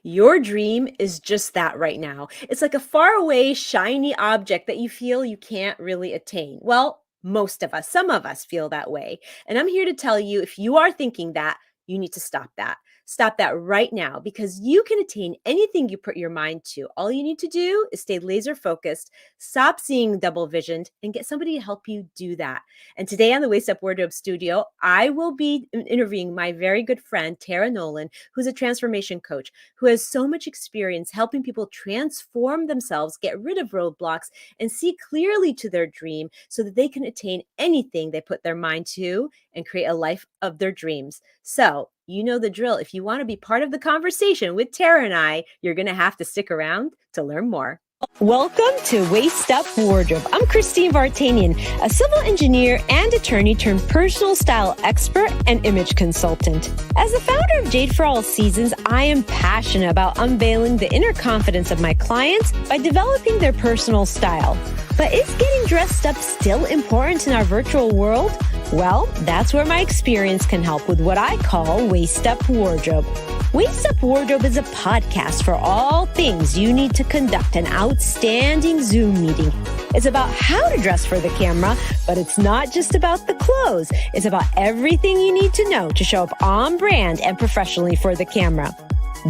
Your dream is just that right now. It's like a faraway, shiny object that you feel you can't really attain. Well, most of us, some of us feel that way. And I'm here to tell you if you are thinking that, you need to stop that. Stop that right now because you can attain anything you put your mind to. All you need to do is stay laser focused, stop seeing double visioned, and get somebody to help you do that. And today on the Waist Up Wardrobe Studio, I will be interviewing my very good friend, Tara Nolan, who's a transformation coach who has so much experience helping people transform themselves, get rid of roadblocks, and see clearly to their dream so that they can attain anything they put their mind to and create a life of their dreams. So, you know the drill. If you want to be part of the conversation with Tara and I, you're going to have to stick around to learn more. Welcome to Waist Up Wardrobe. I'm Christine Vartanian, a civil engineer and attorney turned personal style expert and image consultant. As the founder of Jade for All Seasons, I am passionate about unveiling the inner confidence of my clients by developing their personal style. But is getting dressed up still important in our virtual world? Well, that's where my experience can help with what I call Waist Up Wardrobe. Waist Up Wardrobe is a podcast for all things you need to conduct an outstanding Zoom meeting. It's about how to dress for the camera, but it's not just about the clothes. It's about everything you need to know to show up on brand and professionally for the camera.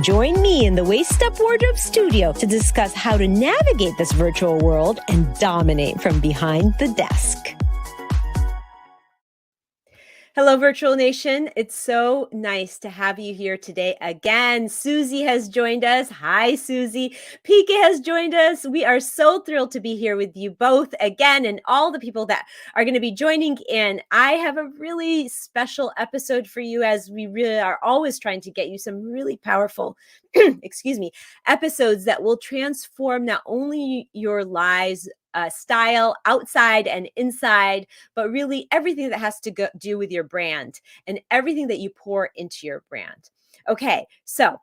Join me in the Waist Up Wardrobe Studio to discuss how to navigate this virtual world and dominate from behind the desk. Hello, Virtual Nation. It's so nice to have you here today again. Susie has joined us. Hi, Susie. Pika has joined us. We are so thrilled to be here with you both again and all the people that are going to be joining in. I have a really special episode for you as we really are always trying to get you some really powerful, episodes that will transform not only your lives, style outside and inside, but really everything that has to do with your brand and everything that you pour into your brand. Okay, so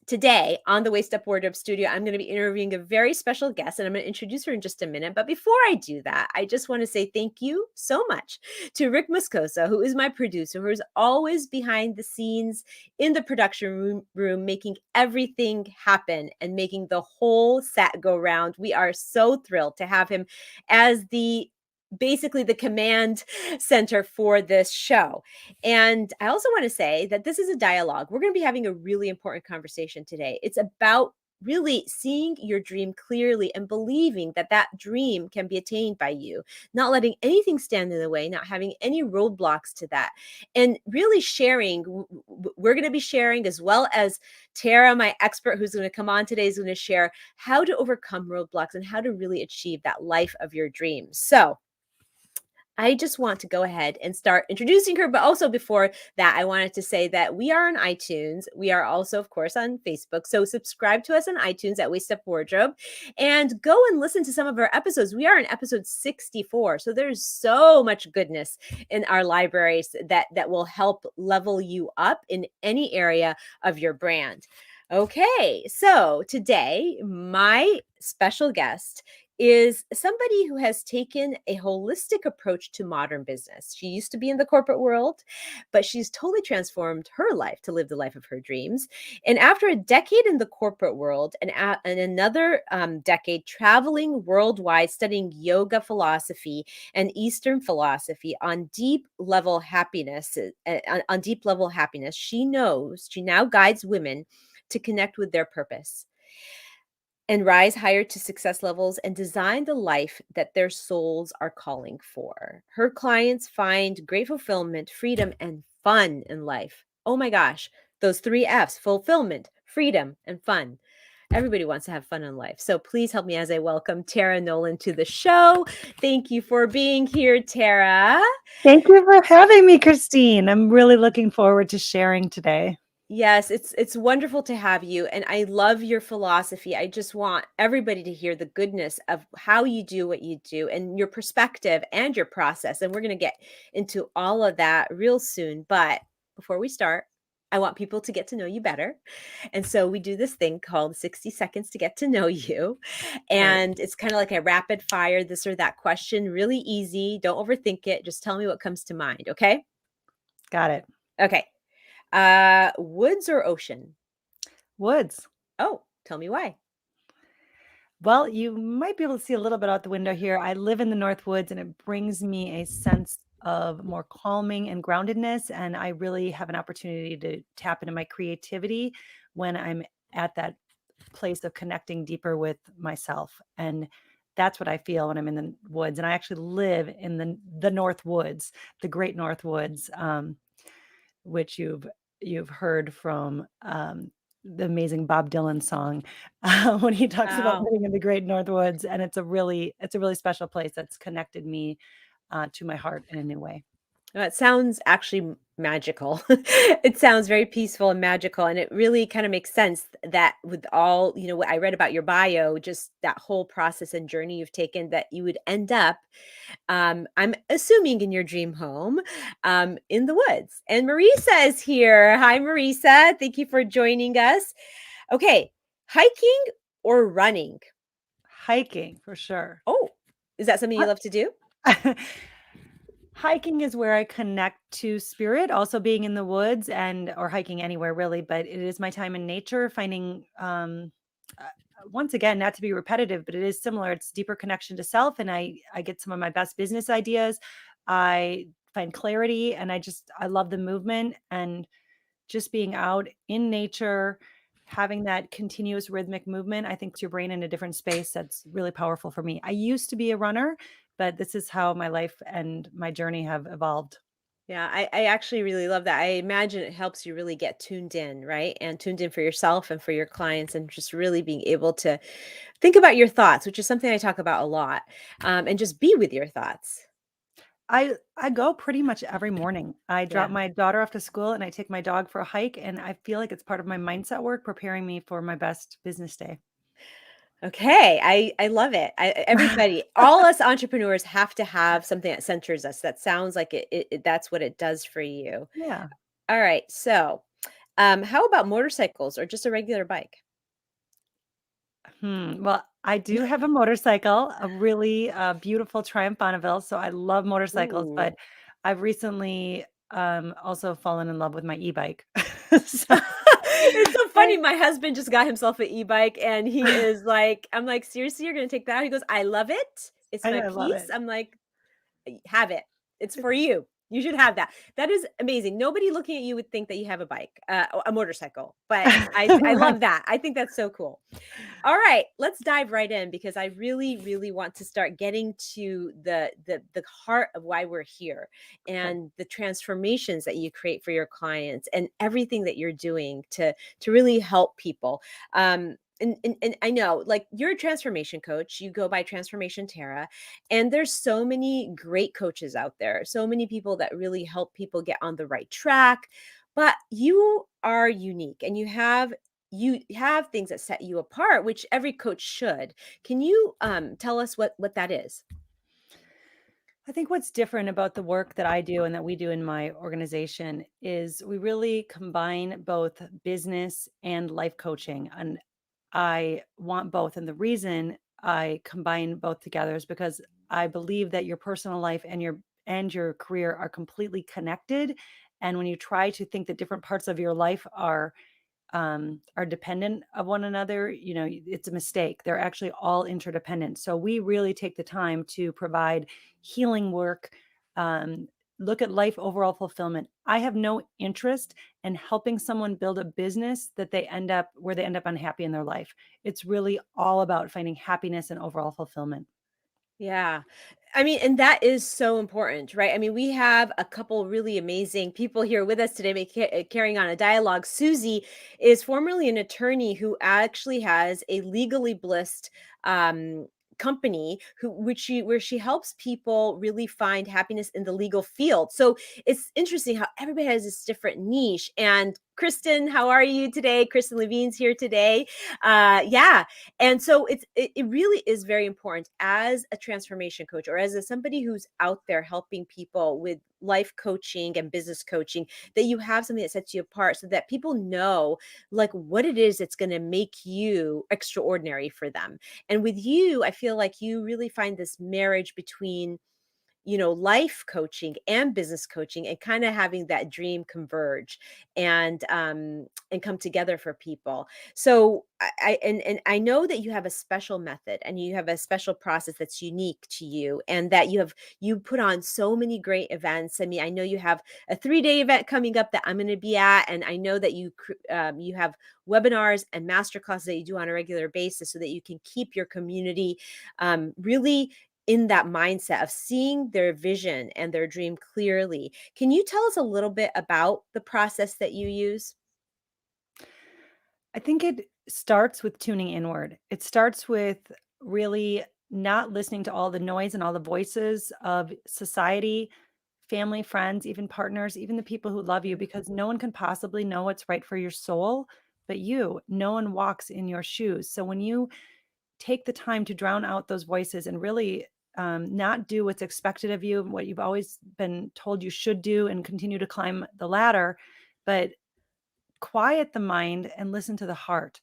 today on the Waist Up Wardrobe Studio, I'm going to be interviewing a very special guest, and I'm going to introduce her in just a minute. But before I do that, I just want to say thank you so much to Rick Moscoso, who is my producer, who is always behind the scenes in the production room, making everything happen and making the whole set go round. We are so thrilled to have him as basically the command center for this show. And I also want to say that this is a dialogue. We're going to be having a really important conversation today. It's about really seeing your dream clearly and believing that that dream can be attained by you, not letting anything stand in the way, not having any roadblocks to that, and really sharing. We're going to be sharing, as well as Tara, my expert who's going to come on today, is going to share how to overcome roadblocks and how to really achieve that life of your dreams. So I just want to go ahead and start introducing her. But also before that, I wanted to say that we are on iTunes. We are also, of course, on Facebook. So subscribe to us on iTunes at Waist Up Wardrobe and go and listen to some of our episodes. We are in episode 64. So there's so much goodness in our libraries that will help level you up in any area of your brand. Okay, so today, my special guest is somebody who has taken a holistic approach to modern business. She used to be in the corporate world, but she's totally transformed her life to live the life of her dreams. And after a decade in the corporate world and another decade traveling worldwide, studying yoga philosophy and Eastern philosophy on deep level happiness, she now guides women to connect with their purpose and rise higher to success levels and design the life that their souls are calling for. Her clients find great fulfillment, freedom, and fun in life. Oh my gosh, those 3 F's: fulfillment, freedom, and fun. Everybody wants to have fun in life. So please help me as I welcome Tara Nolan to the show. Thank you for being here, Tara. Thank you for having me, Christine. I'm really looking forward to sharing today. Yes, it's wonderful to have you. And I love your philosophy. I just want everybody to hear the goodness of how you do what you do and your perspective and your process. And we're going to get into all of that real soon. But before we start, I want people to get to know you better. And so we do this thing called 60 seconds to get to know you. And It's kind of like a rapid fire, this or that question, really easy. Don't overthink it. Just tell me what comes to mind. Okay. Got it. Okay. Woods or ocean? Woods. Oh, tell me why. Well, you might be able to see a little bit out the window here. I live in the North Woods, and it brings me a sense of more calming and groundedness. And I really have an opportunity to tap into my creativity when I'm at that place of connecting deeper with myself. And that's what I feel when I'm in the woods. And I actually live in the North Woods, the Great North Woods, which you've heard from the amazing Bob Dylan song when he talks about Wow. living in the Great North Woods, and it's a really special place that's connected me to my heart in a new way. It sounds actually magical. It sounds very peaceful and magical, and it really kind of makes sense that with all, what I read about your bio, just that whole process and journey you've taken, that you would end up, I'm assuming in your dream home, in the woods. And Marisa is here. Hi, Marisa. Thank you for joining us. Okay, hiking or running? Hiking for sure. Oh, is that something you love to do? Hiking is where I connect to spirit, also being in the woods and or hiking anywhere really, but it is my time in nature, finding uh, once again, not to be repetitive, but it is similar. It's deeper connection to self, and I get some of my best business ideas. I find clarity, and I love the movement and just being out in nature, having that continuous rhythmic movement. I think puts your brain in a different space that's really powerful for me. I used to be a runner, but this is how my life and my journey have evolved. Yeah, I actually really love that. I imagine it helps you really get tuned in, right? And tuned in for yourself and for your clients, and just really being able to think about your thoughts, which is something I talk about a lot, and just be with your thoughts. I go pretty much every morning. I drop Yeah. my daughter off to school and I take my dog for a hike, and I feel like it's part of my mindset work preparing me for my best business day. Okay. I love it. Everybody, all us entrepreneurs have to have something that centers us. That sounds like that's what it does for you. Yeah. All right. So, how about motorcycles or just a regular bike? Well, I do have a motorcycle, a really, beautiful Triumph Bonneville, so I love motorcycles, Ooh. but I've recently, also fallen in love with my e-bike. So It's so funny, I my husband just got himself an e-bike, and he is like, I'm like, "Seriously, you're gonna take that out?" He goes, "I love it. It's my I love piece." it. I'm like, Have it. It's for you. You should have that." That is amazing. Nobody looking at you would think that you have a bike, a motorcycle, but I Right. love that. I think that's so cool. All right, let's dive right in because I really, really want to start getting to the heart of why we're here Okay. and the transformations that you create for your clients and everything that you're doing to really help people. And I know, like, you're a transformation coach. You go by Transformation Tara, and there's so many great coaches out there. So many people that really help people get on the right track. But you are unique, and you have things that set you apart, which every coach should. Can you tell us what that is? I think what's different about the work that I do and that we do in my organization is we really combine both business and life coaching. And I want both. And the reason I combine both together is because I believe that your personal life and your career are completely connected. And when you try to think that different parts of your life are dependent of one another, it's a mistake. They're actually all interdependent. So we really take the time to provide healing work, um, look at life overall fulfillment. I have no interest in helping someone build a business that they end up unhappy in their life. It's really all about finding happiness and overall fulfillment. Yeah. I mean, and that is so important, right? I mean, we have a couple really amazing people here with us today, carrying on a dialogue. Susie is formerly an attorney who actually has a legally blissed um, company where she helps people really find happiness in the legal field. So it's interesting how everybody has this different niche. And Kristen, how are you today? Kristen Levine's here today. Yeah, and so it really is very important as a transformation coach or as somebody who's out there helping people with life coaching and business coaching, that you have something that sets you apart so that people know like what it is that's going to make you extraordinary for them. And with you, I feel like you really find this marriage between life coaching and business coaching, and kind of having that dream converge and come together for people. So and I know that you have a special method and you have a special process that's unique to you, and that you put on so many great events. I mean, I know you have a 3-day event coming up that I'm going to be at, and I know that you have webinars and masterclasses that you do on a regular basis, so that you can keep your community really in that mindset of seeing their vision and their dream clearly. Can you tell us a little bit about the process that you use? I think it starts with tuning inward. It starts with really not listening to all the noise and all the voices of society, family, friends, even partners, even the people who love you, Mm, because no one can possibly know what's right for your soul but you. No one walks in your shoes. So when you take the time to drown out those voices and really not do what's expected of you, what you've always been told you should do, and continue to climb the ladder, but quiet the mind and listen to the heart,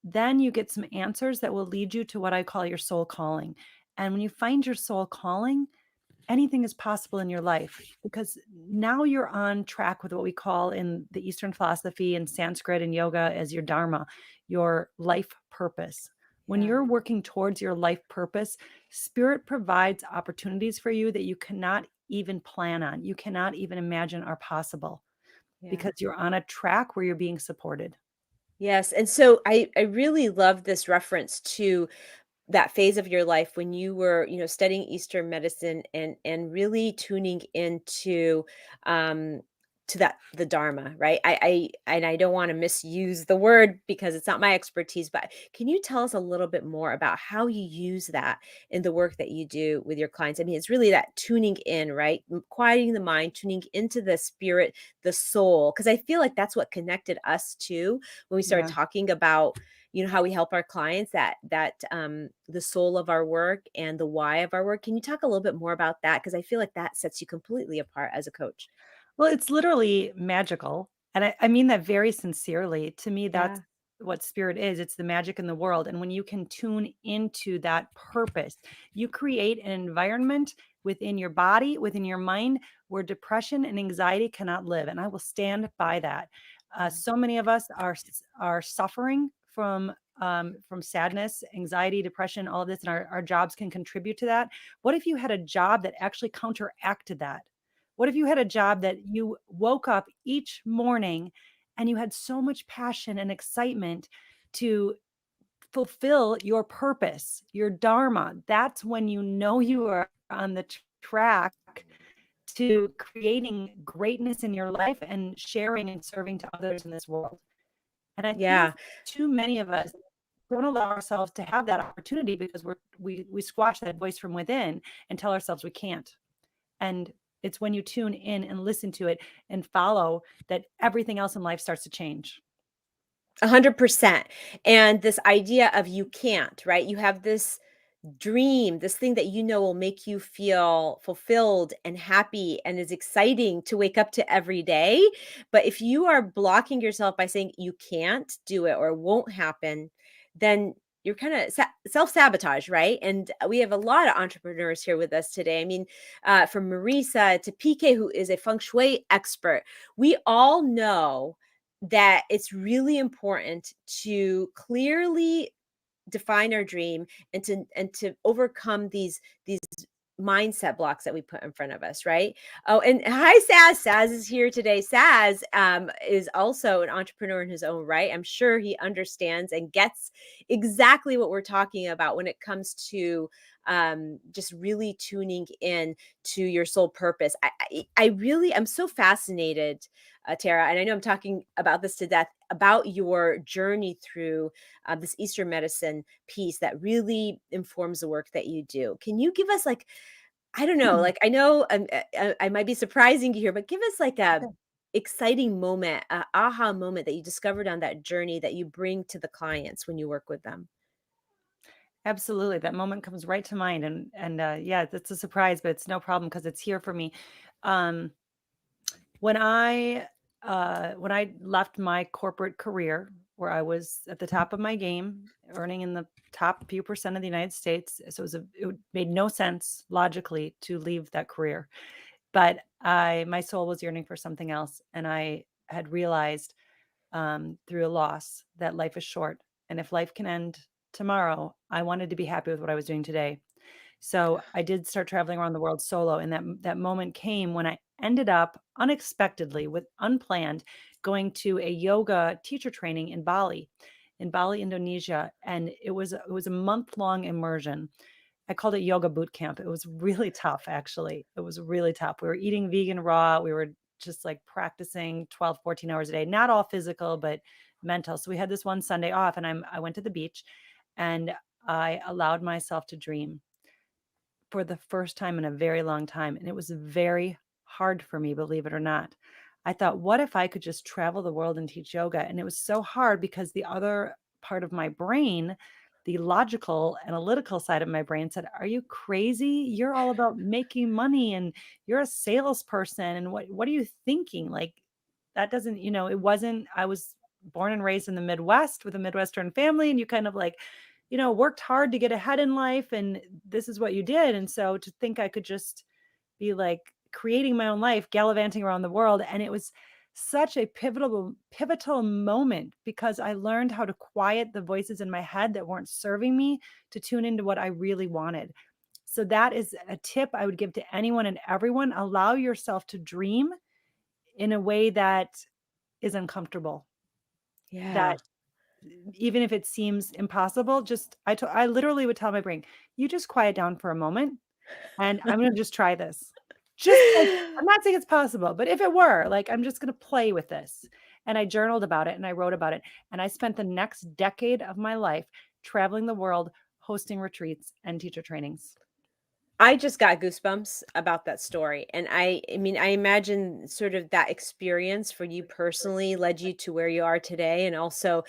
then you get some answers that will lead you to what I call your soul calling. And when you find your soul calling, anything is possible in your life, because now you're on track with what we call in the Eastern philosophy and Sanskrit and yoga as your dharma, your life purpose. When yeah, you're working towards your life purpose, spirit provides opportunities for you that you cannot even plan on, you cannot even imagine are possible, yeah. because you're on a track where you're being supported. Yes, and so I really love this reference to that phase of your life when you were, studying Eastern medicine and really tuning into um to that the Dharma, right? I don't want to misuse the word because it's not my expertise, but can you tell us a little bit more about how you use that in the work that you do with your clients? I mean, it's really that tuning in, right? Quieting the mind, tuning into the spirit, the soul, because I feel like that's what connected us too when we started Yeah. talking about how we help our clients, the soul of our work and the why of our work. Can you talk a little bit more about that? Because I feel like that sets you completely apart as a coach. Well, it's literally magical, and I mean that very sincerely. To me, that's Yeah. what spirit is. It's the magic in the world, and when you can tune into that purpose, you create an environment within your body, within your mind, where depression and anxiety cannot live, and I will stand by that. Yeah. So many of us are suffering from sadness, anxiety, depression, all of this, and our jobs can contribute to that. What if you had a job that actually counteracted that? What if you had a job that you woke up each morning and you had so much passion and excitement to fulfill your purpose, your dharma? That's when you know you are on the track to creating greatness in your life and sharing and serving to others in this world. And I think Yeah. too many of us don't allow ourselves to have that opportunity, because we squash that voice from within and tell ourselves we can't. And it's when you tune in and listen to it and follow that everything else in life starts to change. 100%. And this idea of you can't, right? You have this dream, this thing that will make you feel fulfilled and happy and is exciting to wake up to every day. But if you are blocking yourself by saying you can't do it or it won't happen, then you're kind of self sabotage, right? And we have a lot of entrepreneurs here with us today. I mean, from Marisa to PK, who is a feng shui expert, we all know that it's really important to clearly define our dream and to overcome these mindset blocks that we put in front of us, right? Oh, and hi, Saz. Saz is here today. Saz is also an entrepreneur in his own right. I'm sure he understands and gets exactly what we're talking about when it comes to just really tuning in to your soul purpose. I really am so fascinated, Tara, and I know I'm talking about this to death, about your journey through this Eastern medicine piece that really informs the work that you do. Can you give us, like, I don't know, like, I know I might be surprising you here, but give us like a exciting moment, a aha moment that you discovered on that journey that you bring to the clients when you work with them. Absolutely. That moment comes right to mind. And yeah, it's a surprise, but it's no problem because it's here for me. Um, when I left my corporate career, where I was at the top of my game, earning in the top few percent of the United States. So it made no sense logically to leave that career. But my soul was yearning for something else. And I had realized through a loss that life is short. And if life can end tomorrow, I wanted to be happy with what I was doing today. So I did start traveling around the world solo, and that moment came when I ended up unexpectedly, with unplanned, going to a yoga teacher training in Bali, Indonesia, and it was a month-long immersion. I called it yoga boot camp. It was really tough, actually. It was really tough. We were eating vegan raw. We were just like practicing 12, 14 hours a day, not all physical, but mental. So we had this one Sunday off, and I went to the beach and I allowed myself to dream for the first time in a very long time, and it was very hard for me, believe it or not. I thought, "What if I could just travel the world and teach yoga?" And it was so hard because the other part of my brain, the logical, analytical side of my brain said, "Are you crazy? You're all about making money, and you're a salesperson, and what are you thinking? Like, that doesn't," it wasn't. I was born and raised in the Midwest with a Midwestern family, and you kind of like, worked hard to get ahead in life, and this is what you did. And so to think I could just be like creating my own life, gallivanting around the world. And it was such a pivotal moment because I learned how to quiet the voices in my head that weren't serving me to tune into what I really wanted. So that is a tip I would give to anyone and everyone. Allow yourself to dream in a way that is uncomfortable. That Yeah. even if it seems impossible, just I literally would tell my brain, "You just quiet down for a moment, and I'm gonna just try this." Just like, I'm not saying it's possible, but if it were, like, I'm just gonna play with this. And I journaled about it and I wrote about it, and I spent the next decade of my life traveling the world, hosting retreats and teacher trainings. I just got goosebumps about that story, and I mean, I imagine sort of that experience for you personally led you to where you are today, and also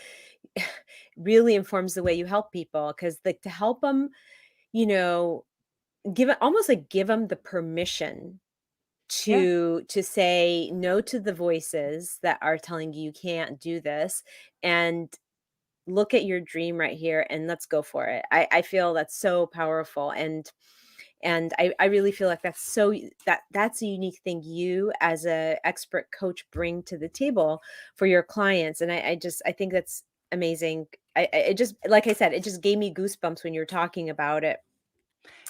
really informs the way you help people because, like, to help them, you know, give it almost like give them the permission Yeah. to say no to the voices that are telling you you can't do this, and look at your dream right here and let's go for it. I feel that's so powerful, and I really feel like that's that's a unique thing you as a expert coach bring to the table for your clients, and I think that's amazing. It just, like I said, it just gave me goosebumps when you were talking about it.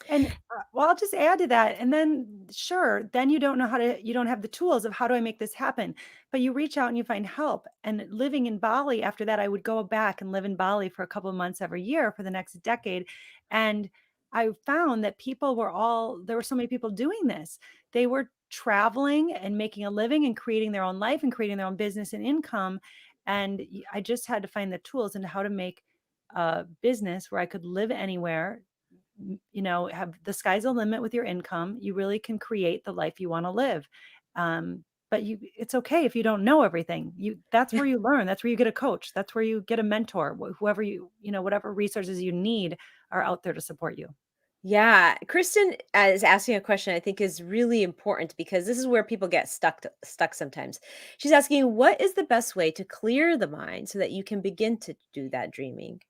And, well, I'll just add to that, and then sure, then you don't have the tools of how do I make this happen? But you reach out and you find help. And living in Bali after that, I would go back and live in Bali for a couple of months every year for the next decade. And I found that there were so many people doing this. They were traveling and making a living and creating their own life and creating their own business and income. And I just had to find the tools into how to make a business where I could live anywhere, have the sky's the limit with your income. You really can create the life you want to live. But it's okay if you don't know everything. That's where you learn. That's where you get a coach. That's where you get a mentor. Whoever whatever resources you need are out there to support you. Yeah, Kristen is asking a question I think is really important because this is where people get stuck sometimes. She's asking, what is the best way to clear the mind so that you can begin to do that dreaming?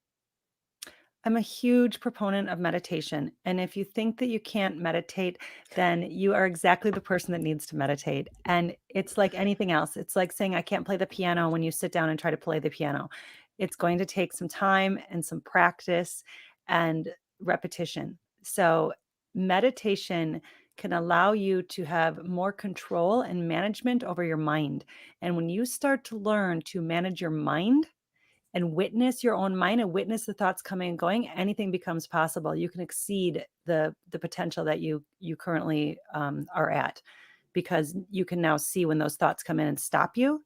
I'm a huge proponent of meditation. And if you think that you can't meditate, then you are exactly the person that needs to meditate. And it's like anything else. It's like saying, I can't play the piano when you sit down and try to play the piano. It's going to take some time and some practice and repetition. So, meditation can allow you to have more control and management over your mind. And when you start to learn to manage your mind, and witness your own mind and witness the thoughts coming and going, anything becomes possible. You can exceed the potential that you currently are at, because you can now see when those thoughts come in and stop you.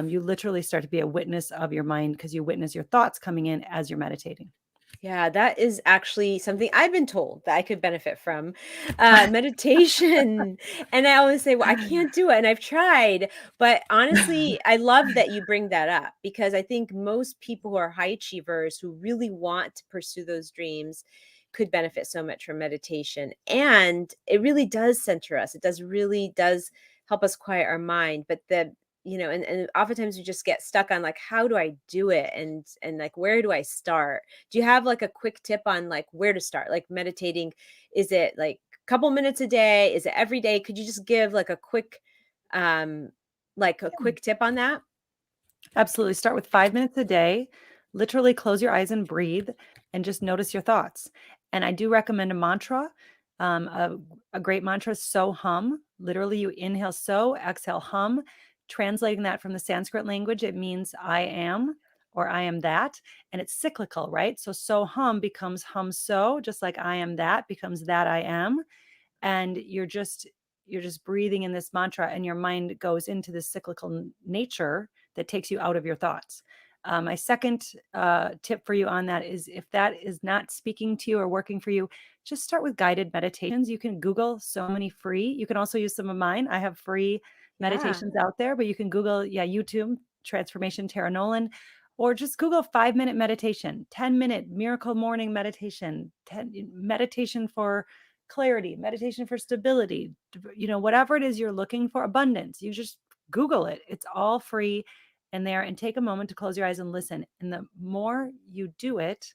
You literally start to be a witness of your mind because you witness your thoughts coming in as you're meditating. Yeah, that is actually something I've been told that I could benefit from, meditation, and I always say, "Well, I can't do it," and I've tried, but honestly, I love that you bring that up because I think most people who are high achievers who really want to pursue those dreams could benefit so much from meditation, and it really does center us. It does help us quiet our mind, but and oftentimes you just get stuck on like, how do I do it? And like, where do I start? Do you have like a quick tip on like where to start? Like meditating, is it like a couple minutes a day? Is it every day? Could you just give um, like a quick tip on that? Absolutely. Start with 5 minutes a day. Literally close your eyes and breathe and just notice your thoughts. And I do recommend a mantra. A great mantra is so hum. Literally, you inhale so, exhale hum. Translating that from the Sanskrit language, it means I am or I am that. And it's cyclical, right? So hum becomes hum so, just like I am that becomes that I am. And you're just breathing in this mantra, and your mind goes into this cyclical nature that takes you out of your thoughts. My second tip for you on that is, if that is not speaking to you or working for you, just start with guided meditations. You can Google so many free. You can also use some of mine. I have free Yeah. meditations out there, but you can Google, yeah, YouTube transformation Tara Nolan, or just Google 5 minute meditation, 10-minute miracle morning meditation, 10 meditation for clarity, meditation for stability, whatever it is you're looking for, abundance. You just Google it. It's all free in there, and take a moment to close your eyes and listen. And the more you do it,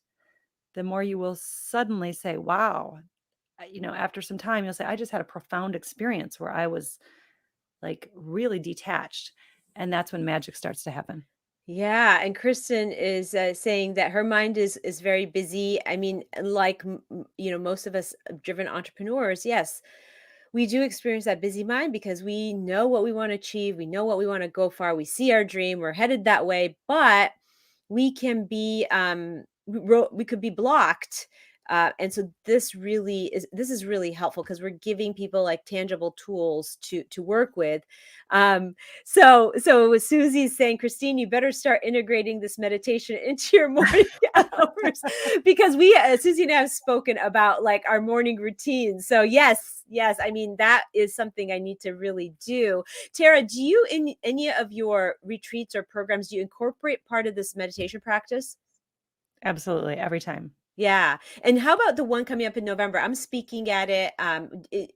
the more you will suddenly say, wow, after some time, you'll say, I just had a profound experience where I was like really detached. And that's when magic starts to happen. Yeah, and Kristen is saying that her mind is very busy. I mean, like most of us driven entrepreneurs, yes, we do experience that busy mind because we know what we want to achieve, we know what we want to go for, we see our dream, we're headed that way, but we can be we could be blocked. And so this is really helpful because we're giving people like tangible tools to work with. So Susie's saying, Christine, you better start integrating this meditation into your morning hours, because Susie and I have spoken about like our morning routine. So yes, I mean that is something I need to really do. Tara, do you in any of your retreats or programs, do you incorporate part of this meditation practice? Absolutely. Every time. Yeah. And how about the one coming up in November? I'm speaking at it.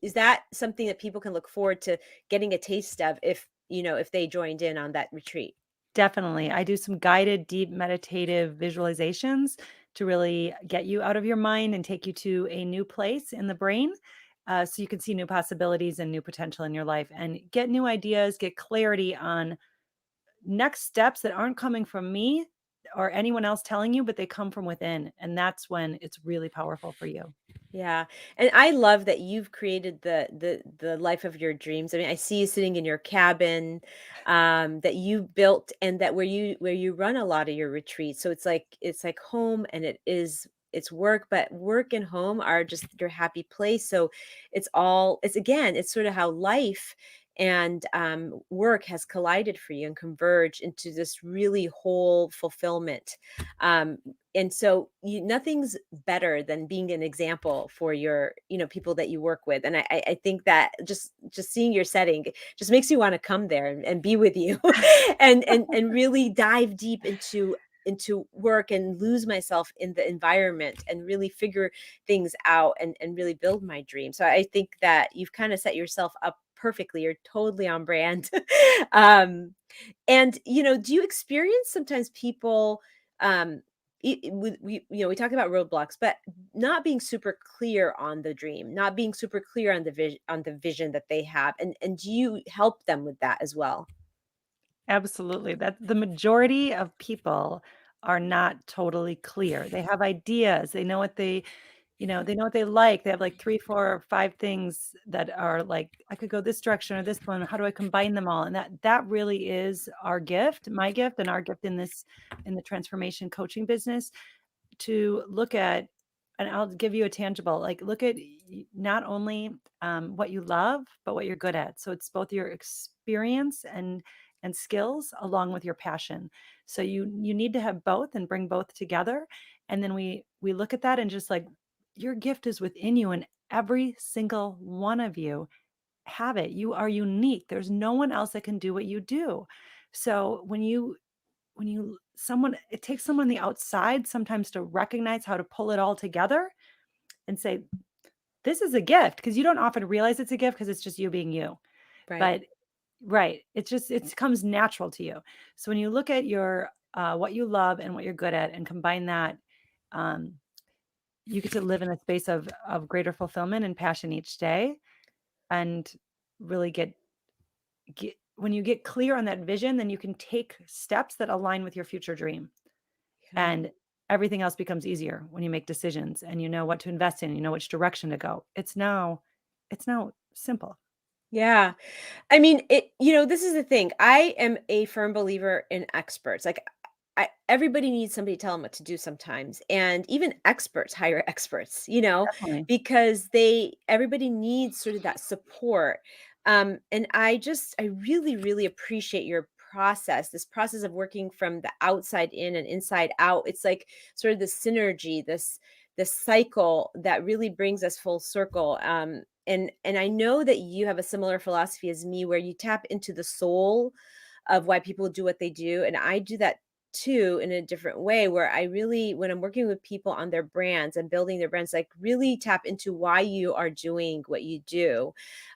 Is that something that people can look forward to getting a taste of if they joined in on that retreat? Definitely. I do some guided, deep meditative visualizations to really get you out of your mind and take you to a new place in the brain, so you can see new possibilities and new potential in your life and get new ideas, get clarity on next steps that aren't coming from me or anyone else telling you, but they come from within. And that's when it's really powerful for you. Yeah. And I love that you've created the life of your dreams. I mean, I see you sitting in your cabin that you built, and that where you run a lot of your retreats. So it's like home, and it's work, but work and home are just your happy place. So it's sort of how life and work has collided for you and converged into this really whole fulfillment. Um, and so nothing's better than being an example for your people that you work with, and I think that just seeing your setting just makes me want to come there and be with you and really dive deep into work and lose myself in the environment and really figure things out and really build my dream. So I think that you've kind of set yourself up perfectly. You're totally on brand. um and do you experience sometimes people um we talk about roadblocks, but not being super clear on the dream, not being super clear on the vision that they have, and do you help them with that as well? Absolutely. That the majority of people are not totally clear. They have ideas. They know what they know what they like. They have like 3, 4, or 5 things that are like, I could go this direction or this one. How do I combine them all? And that really is our gift, my gift, and our gift in the transformation coaching business, to look at, and I'll give you a tangible, like look at not only what you love, but what you're good at. So it's both your experience and skills along with your passion. So you need to have both and bring both together. And then we look at that and just like, your gift is within you, and every single one of you have it. You are unique. There's no one else that can do what you do. So when you someone it takes someone on the outside sometimes to recognize how to pull it all together and say, this is a gift, because you don't often realize it's a gift because it's just you being you. Right. But right. It comes natural to you. So when you look at your what you love and what you're good at and combine that, um, you get to live in a space of greater fulfillment and passion each day, and really get when you get clear on that vision, then you can take steps that align with your future dream. Yeah. And everything else becomes easier when you make decisions and you know what to invest in, you know which direction to go. It's now simple. Yeah. I mean, this is the thing. I am a firm believer in experts. Like, everybody needs somebody to tell them what to do sometimes. And even experts hire experts, Definitely. because everybody needs sort of that support. And I really, really appreciate your this process of working from the outside in and inside out. It's like sort of the synergy, this cycle that really brings us full circle. And I know that you have a similar philosophy as me where you tap into the soul of why people do what they do, and I do that too in a different way where I really when I'm working with people on their brands and building their brands, like, really tap into why you are doing what you do.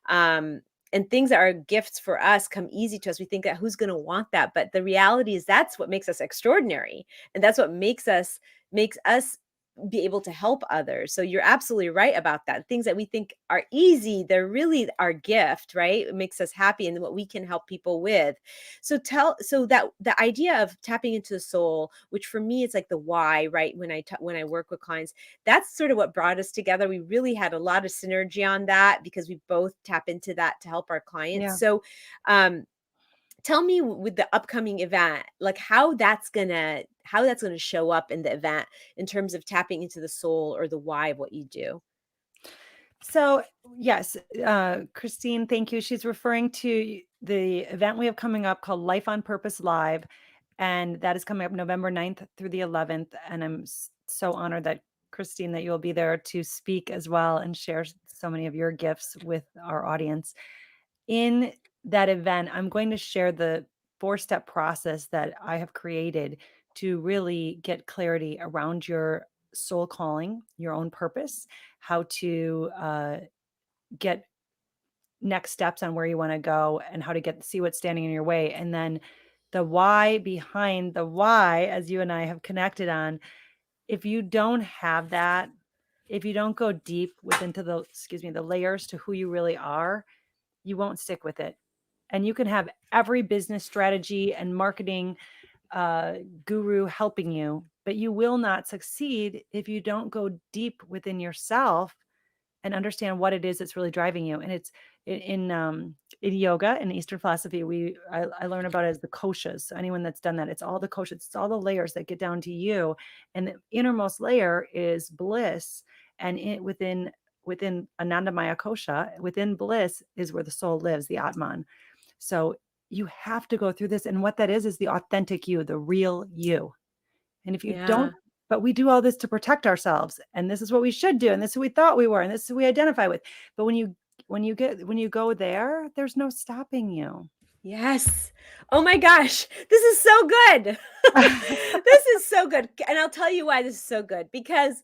Um, and things that are gifts for us come easy to us. We think that who's going to want that, but the reality is that's what makes us extraordinary, and that's what makes us be able to help others. So you're absolutely right about that. Things that we think are easy, they're really our gift, right? It makes us happy and what we can help people with. So that the idea of tapping into the soul, which for me it's like the why, right? When I work with clients, that's sort of what brought us together. We really had a lot of synergy on that because we both tap into that to help our clients. Yeah. So um tell me with the upcoming event, like how that's gonna show up in the event in terms of tapping into the soul or the why of what you do. So, yes, Christine, thank you. She's referring to the event we have coming up called Life on Purpose Live, and that is coming up November 9th through the 11th. And I'm so honored that, Christine, that you'll be there to speak as well and share so many of your gifts with our audience. In that event, I'm going to share the four-step process that I have created to really get clarity around your soul calling, your own purpose, how to get next steps on where you want to go and how to see what's standing in your way. And then the why behind the why, as you and I have connected on, if you don't have that, if you don't go deep into the layers to who you really are, you won't stick with it. And you can have every business strategy and marketing uh, guru helping you, but you will not succeed if you don't go deep within yourself and understand what it is that's really driving you. And it's in yoga and Eastern philosophy, I learn about it as the koshas. So anyone that's done that, it's all the koshas, it's all the layers that get down to you. And the innermost layer is bliss. And within Anandamaya kosha, within bliss is where the soul lives, the Atman. So you have to go through this. And what that is the authentic you, the real you. And if you Yeah. don't, but we do all this to protect ourselves, and this is what we should do, and this is who we thought we were, and this is who we identify with. But when you go there, there's no stopping you. Yes. Oh my gosh, this is so good. This is so good, and I'll tell you why this is so good, because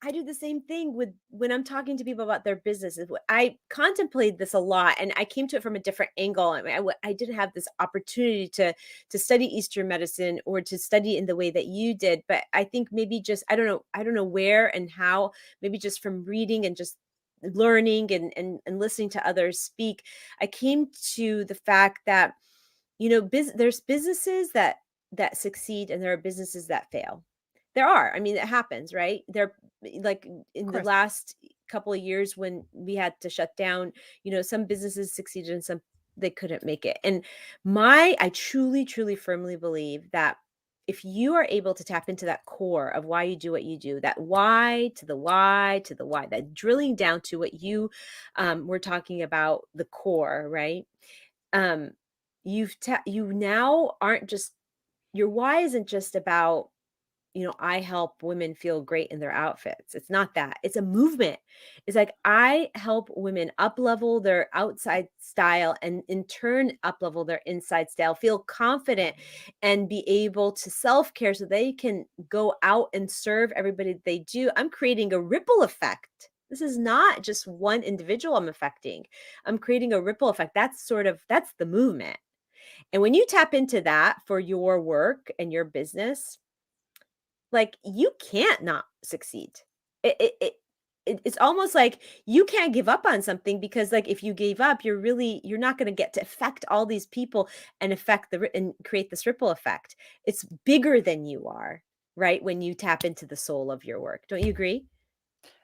I do the same thing with when I'm talking to people about their businesses. I contemplate this a lot, and I came to it from a different angle. I mean, I didn't have this opportunity to study Eastern medicine or to study in the way that you did. But I think maybe just I don't know where and how. Maybe just from reading and just learning and listening to others speak, I came to the fact that there's businesses that succeed and there are businesses that fail. There are. I mean, it happens, right? Like Of in the course. last couple of years when we had to shut down, some businesses succeeded and some they couldn't make it. And I truly, truly firmly believe that if you are able to tap into that core of why you do what you do, that why to the why to the why, that drilling down to what you were talking about, the core, right? um you now aren't just your why isn't just about, I help women feel great in their outfits. It's not that. It's a movement. It's like I help women up level their outside style and in turn up level their inside style, feel confident and be able to self-care so they can go out and serve everybody that they do. I'm creating a ripple effect. This is not just one individual I'm affecting. I'm creating a ripple effect. That's the movement. And when you tap into that for your work and your business, like, you can't not succeed. It's almost like you can't give up on something because, like, if you gave up, you're not gonna get to affect all these people and affect and create this ripple effect. It's bigger than you are, right, when you tap into the soul of your work. Don't you agree?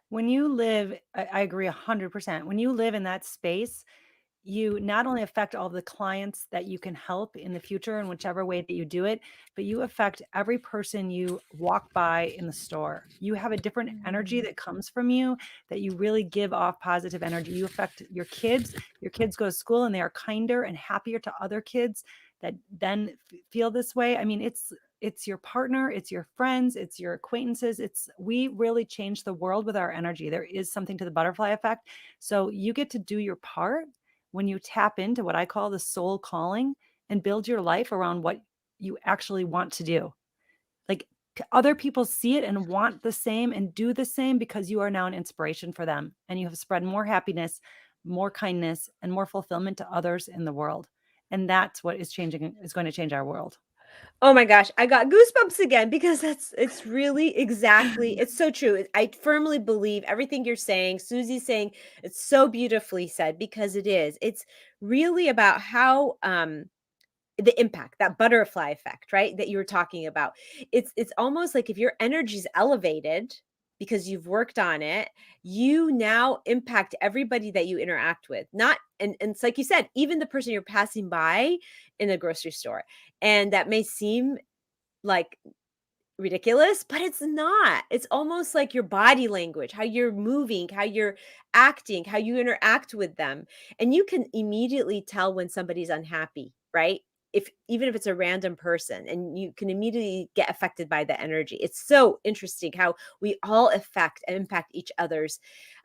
When you live, I agree 100%. When you live in that space, you not only affect all the clients that you can help in the future in whichever way that you do it, but you affect every person you walk by in the store. You have a different energy Mm. that comes from you that you really give off positive energy. You affect your kids. Your kids go to school and they are kinder and happier to other kids that then feel this way. I mean, it's your partner, it's your friends, it's your acquaintances. It's we really change the world with our energy. There is something to the butterfly effect. So you get to do your part when you tap into what I call the soul calling and build your life around what you actually want to do. Like other people see it and want the same and do the same because you are now an inspiration for them and you have spread more happiness, more kindness, and more fulfillment to others in the world. And that's what is going to change our world. Oh my gosh, I got goosebumps again because it's really exactly it's so true. I firmly believe everything you're saying, Susie's saying, it's so beautifully said because it is. It's really about how the impact, that butterfly effect, right? That you were talking about. It's almost like if your energy's elevated because you've worked on it, you now impact everybody that you interact with. Not and it's like you said, even the person you're passing by in the grocery store. And that may seem like ridiculous, but it's not. It's almost like your body language, how you're moving, how you're acting, how you interact with them. And you can immediately tell when somebody's unhappy, right? If even if it's a random person and you can immediately get affected by the energy. It's so interesting how we all affect and impact each other's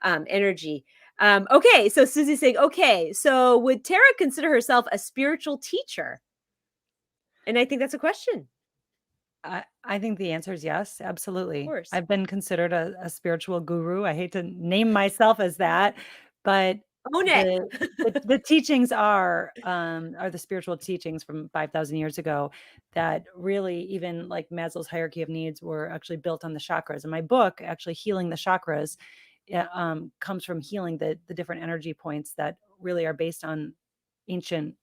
energy. Okay, so Susie's saying, okay, so would Tara consider herself a spiritual teacher? And I think that's a question, I think the answer is yes, of absolutely. course. I've been considered a spiritual guru. I hate to name myself as that, but Own it. the teachings are the spiritual teachings from 5,000 years ago that really even like Maslow's hierarchy of needs were actually built on the chakras. And my book, actually Healing the Chakras, comes from healing the different energy points that really are based on ancient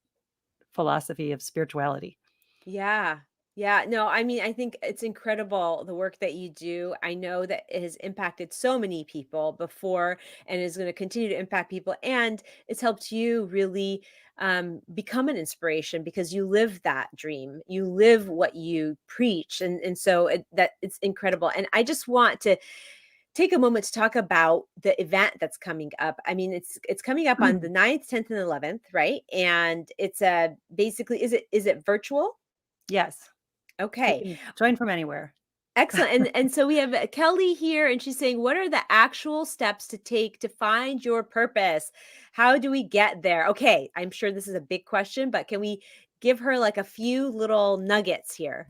philosophy of spirituality. Yeah. Yeah. No, I mean, I think it's incredible the work that you do. I know that it has impacted so many people before and is going to continue to impact people. And it's helped you really become an inspiration because you live that dream. You live what you preach. And so that it's incredible. And I just want to take a moment to talk about the event that's coming up. I mean, it's coming up on the 9th, 10th, and 11th, right? And it's a basically is it virtual? Yes. You Okay. can join from anywhere. Excellent. And so we have Kelly here and she's saying, "What are the actual steps to take to find your purpose? How do we get there?" Okay, I'm sure this is a big question, but can we give her like a few little nuggets here?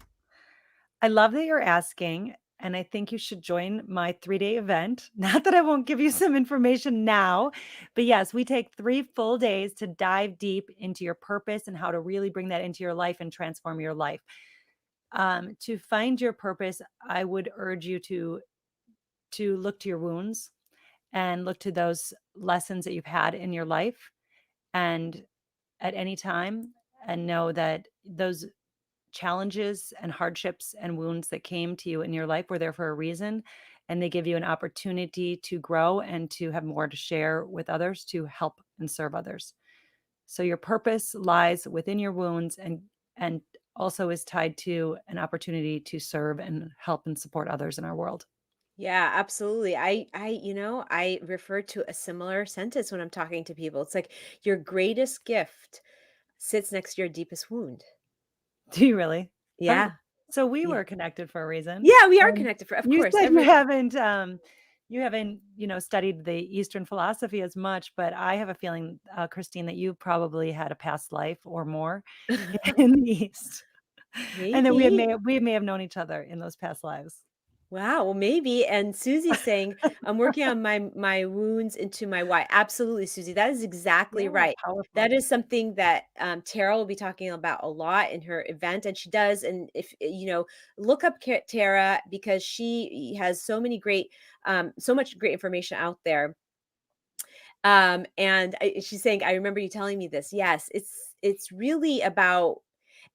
I love that you're asking, and I think you should join my 3-day event. Not that I won't give you some information now, but yes, we take 3 full days to dive deep into your purpose and how to really bring that into your life and transform your life. To find your purpose, I would urge you to look to your wounds and look to those lessons that you've had in your life and at any time and know that those challenges and hardships and wounds that came to you in your life were there for a reason, and they give you an opportunity to grow and to have more to share with others to help and serve others. So your purpose lies within your wounds and also is tied to an opportunity to serve and help and support others in our world. Yeah, absolutely. I refer to a similar sentence when I'm talking to people. It's like your greatest gift sits next to your deepest wound. Do you really? Oh, Yeah. so we Yeah. were connected for a reason. Yeah, we are connected for of You course, said every you haven't, studied the Eastern philosophy as much, but I have a feeling, Christine, that you probably had a past life or more in the East, and that maybe. we may have known each other in those past lives. Wow, well, maybe. And Susie's saying, "I'm working on my wounds into my why." Absolutely, Susie. That is exactly Yeah, right. powerful. That is something that Tara will be talking about a lot in her event, and she does. And if look up Tara because she has so many great, so much great information out there. And she's saying, "I remember you telling me this." Yes, it's really about,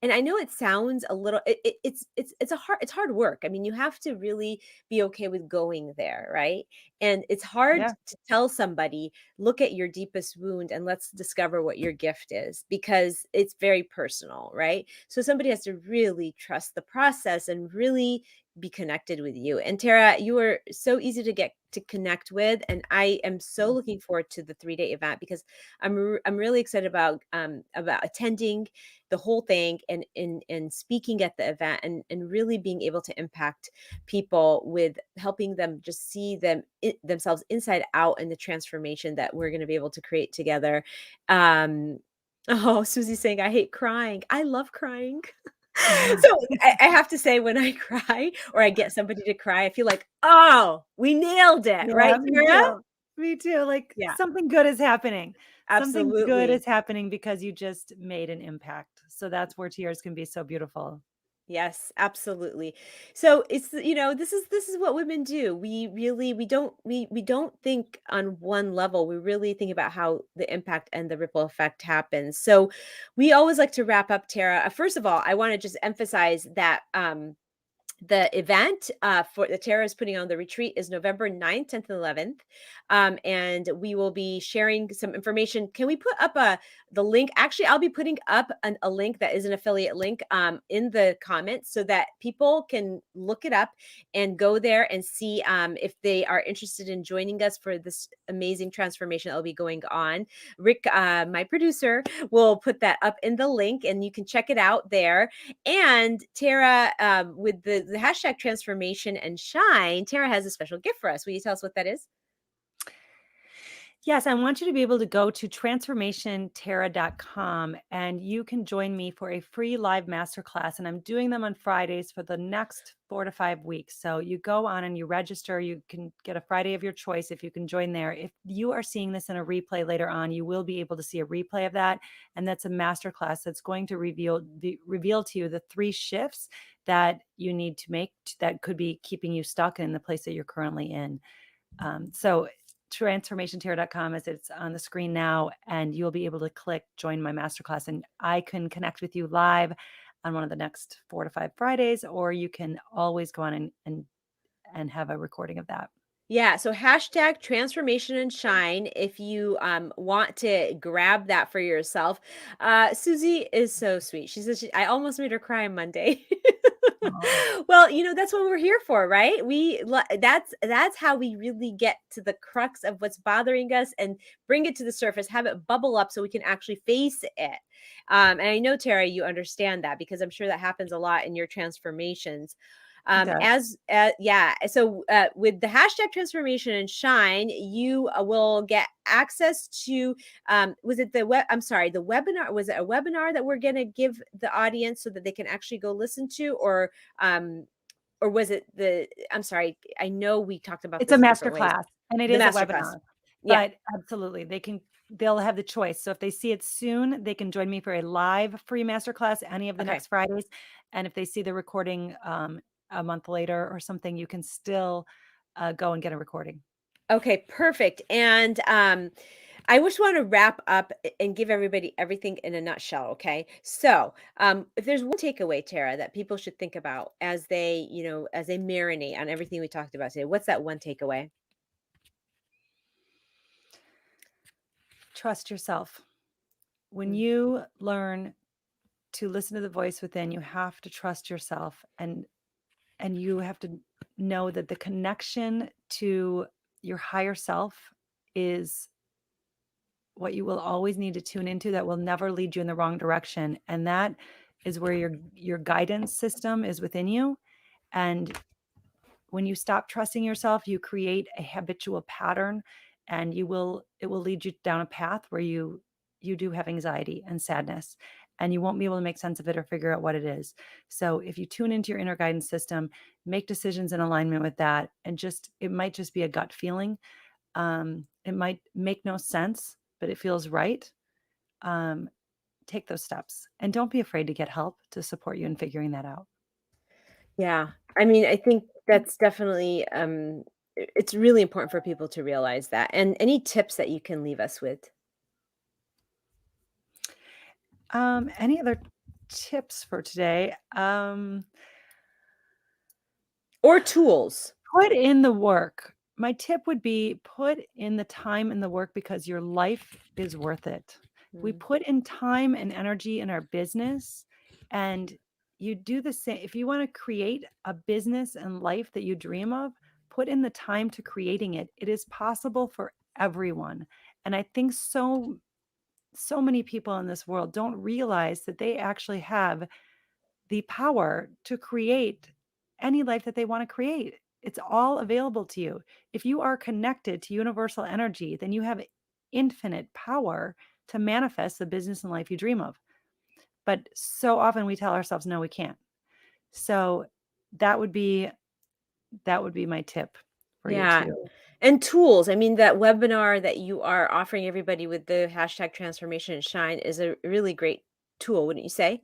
and I know it sounds a little, it's hard work. I mean, you have to really be okay with going there, right? And it's hard Yeah. to tell somebody, "Look at your deepest wound and let's discover what your gift is," because it's very personal, right? So somebody has to really trust the process and really be connected with you. And Tara, you are so easy to get to connect with, and I am so Mm. looking forward to the 3-day event because I'm really excited about attending the whole thing and speaking at the event and really being able to impact people with helping them just see themselves inside out and the transformation that we're going to be able to create together. Um Oh, Susie's saying, "I hate crying." I love crying. So, I have to say when I cry or I get somebody to cry, I feel like, "Oh, we nailed it." Yeah, Right, me Tara? too. Me too, like, Yeah, something good is happening. Something good absolutely. is happening because you just made an impact. So that's where tears can be so beautiful. Yes, absolutely. So it's this is what women do. We really we don't think on one level. We really think about how the impact and the ripple effect happens. So we always like to wrap up, Tara. First of all, I want to just emphasize that the event for the Tara is putting on the retreat is November 9th, 10th, and 11th. And we will be sharing some information. Can we put up the link? Actually, I'll be putting up a link that is an affiliate link in the comments so that people can look it up and go there and see if they are interested in joining us for this amazing transformation that will be going on. Rick, my producer, will put that up in the link and you can check it out there. And Tara, with the hashtag transformation and shine, Tara has a special gift for us. Will you tell us what that is? Yes, I want you to be able to go to transformationterra.com and you can join me for a free live masterclass. And I'm doing them on Fridays for the next 4 to 5 weeks. So you go on and you register. You can get a Friday of your choice if you can join there. If you are seeing this in a replay later on, you will be able to see a replay of that. And that's a masterclass that's going to reveal to you the 3 shifts that you need to make that could be keeping you stuck in the place that you're currently in. So transformationterra.com as it's on the screen now, and you'll be able to click join my masterclass, and I can connect with you live on one of the next 4 to 5 Fridays, or you can always go on and have a recording of that. Yeah, so hashtag transformation and shine if you want to grab that for yourself. Susie is so sweet. She says I almost made her cry on Monday. Oh, Well, that's what we're here for, right? That's how we really get to the crux of what's bothering us and bring it to the surface, have it bubble up so we can actually face it. And I know, Tara, you understand that because I'm sure that happens a lot in your transformations. it does. As Yeah, so with the hashtag transformation and shine, you will get access to was it the web I'm sorry, the webinar, was it a webinar that we're going to give the audience so that they can actually go listen to, um or was it the I'm sorry, I know we talked about It's a this in master different ways. class, and it The is a master class. webinar, Yeah. but absolutely, they'll have the choice. So if they see it soon, they can join me for a live free master class any of the Okay. next Fridays, and if they see the recording, a month later or something, you can still, go and get a recording. Okay, perfect. And I just want to wrap up and give everybody everything in a nutshell. Okay. So, if there's one takeaway, Tara, that people should think about as they marinate on everything we talked about today, what's that one takeaway? Trust yourself. When Mm. you learn to listen to the voice within, you have to trust yourself, and you have to know that the connection to your higher self is what you will always need to tune into that will never lead you in the wrong direction, and that is where your guidance system is within you. And when you stop trusting yourself, you create a habitual pattern, and it will lead you down a path where you do have anxiety and sadness. and you won't be able to make sense of it or figure out what it is. So if you tune into your inner guidance system, make decisions in alignment with that, and it might just be a gut feeling. It might make no sense, but it feels right. Um, Take those steps, and don't be afraid to get help to support you in figuring that out. Yeah. I mean, I think that's definitely, it's really important for people to realize that. And any tips that you can leave us with? Any other tips for today? Or tools? Put in the work. My tip would be put in the time and the work because your life is worth it. We Mm. put in time and energy in our business, and you do the same. If you want to create a business and life that you dream of, put in the time to creating it. It is possible for everyone. And I think so many people in this world don't realize that they actually have the power to create any life that they want to create. It's all available to you. If you are connected to universal energy, then you have infinite power to manifest the business and life you dream of. But so often we tell ourselves, no, we can't. So that would be my tip for you Yeah. too. And tools. I mean, that webinar that you are offering everybody with the hashtag transformation and shine is a really great tool, wouldn't you say?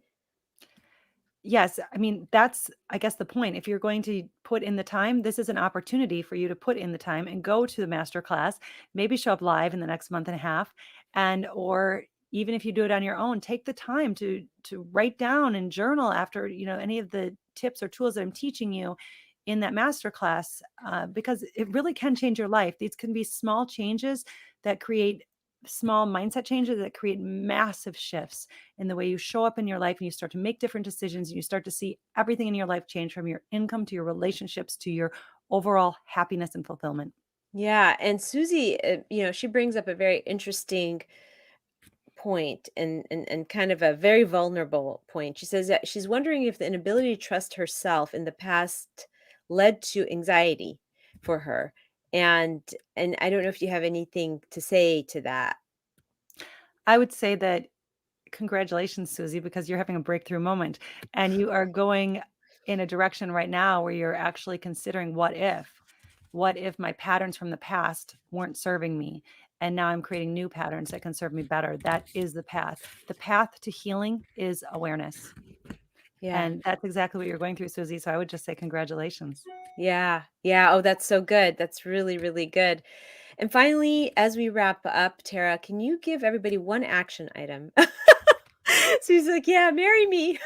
Yes, I mean, that's, I guess, the point. If you're going to put in the time, this is an opportunity for you to put in the time and go to the master class, maybe show up live in the next month and a half, and or even if you do it on your own, take the time to write down and journal after, any of the tips or tools that I'm teaching you in that master class, because it really can change your life. These can be small changes that create small mindset changes that create massive shifts in the way you show up in your life, and you start to make different decisions, and you start to see everything in your life change, from your income to your relationships to your overall happiness and fulfillment. Yeah. And Susie, she brings up a very interesting point, and kind of a very vulnerable point. She says that she's wondering if the inability to trust herself in the past led to anxiety for her. And I don't know if you have anything to say to that. I would say that congratulations, Susie, because you're having a breakthrough moment, and you are going in a direction right now where you're actually considering, what if my patterns from the past weren't serving me, and now I'm creating new patterns that can serve me better. That is the path. The path to healing is awareness. Yeah. And that's exactly what you're going through, Susie. So I would just say congratulations. Yeah. Yeah. Oh, that's so good. That's really, really good. And finally, as we wrap up, Tara, can you give everybody one action item? Susie's like, yeah, marry me.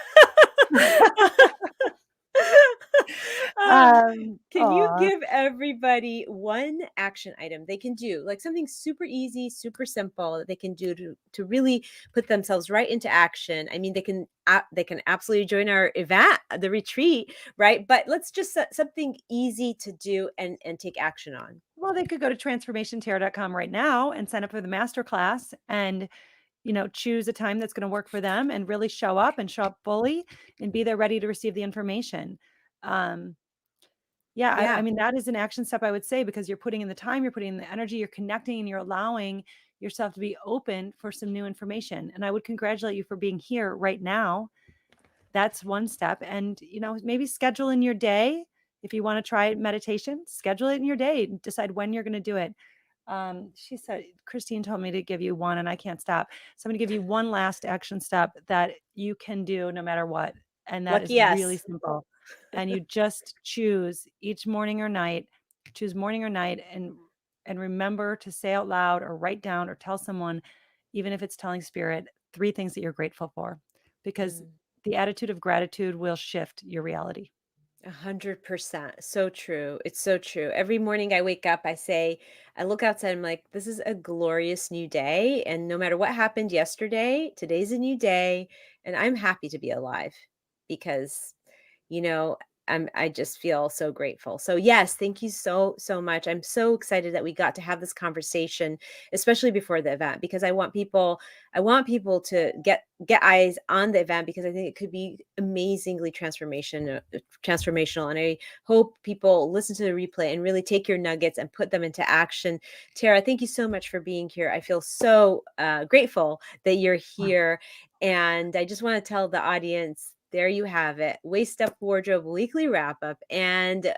um, can you Aw. give everybody one action item they can do, like something super easy, super simple that they can do to really put themselves right into action? I mean, they can absolutely join our event, the retreat, right? But let's just set something easy to do and take action on. Well, they could go to transformationterra.com right now and sign up for the masterclass, and choose a time that's going to work for them, and really show up fully, and be there ready to receive the information. Um, yeah, I Yeah. mean, that is an action step, I would say, because you're putting in the time, you're putting in the energy, you're connecting, and you're allowing yourself to be open for some new information. And I would congratulate you for being here right now. That's one step. And, maybe schedule in your day. If you want to try meditation, schedule it in your day, decide when you're going to do it. She said, Christine told me to give you one, and I can't stop. So I'm going to give you one last action step that you can do no matter what. And that Lucky is really us. simple. And you just choose each morning or night, and remember to say out loud or write down or tell someone, even if it's telling spirit, 3 things that you're grateful for, because Mm. the attitude of gratitude will shift your reality. 100%. So true. It's so true. Every morning I wake up, I look outside, I'm like, this is a glorious new day. And no matter what happened yesterday, today's a new day. And I'm happy to be alive because, you know, I just feel so grateful. So yes, thank you so, so much. I'm so excited that we got to have this conversation, especially before the event, because I want people to get eyes on the event, because I think it could be amazingly transformational. And I hope people listen to the replay and really take your nuggets and put them into action. Tara, thank you so much for being here. I feel so grateful that you're here. And I just want to tell the audience, there you have it, Waist Up Wardrobe Weekly Wrap Up. And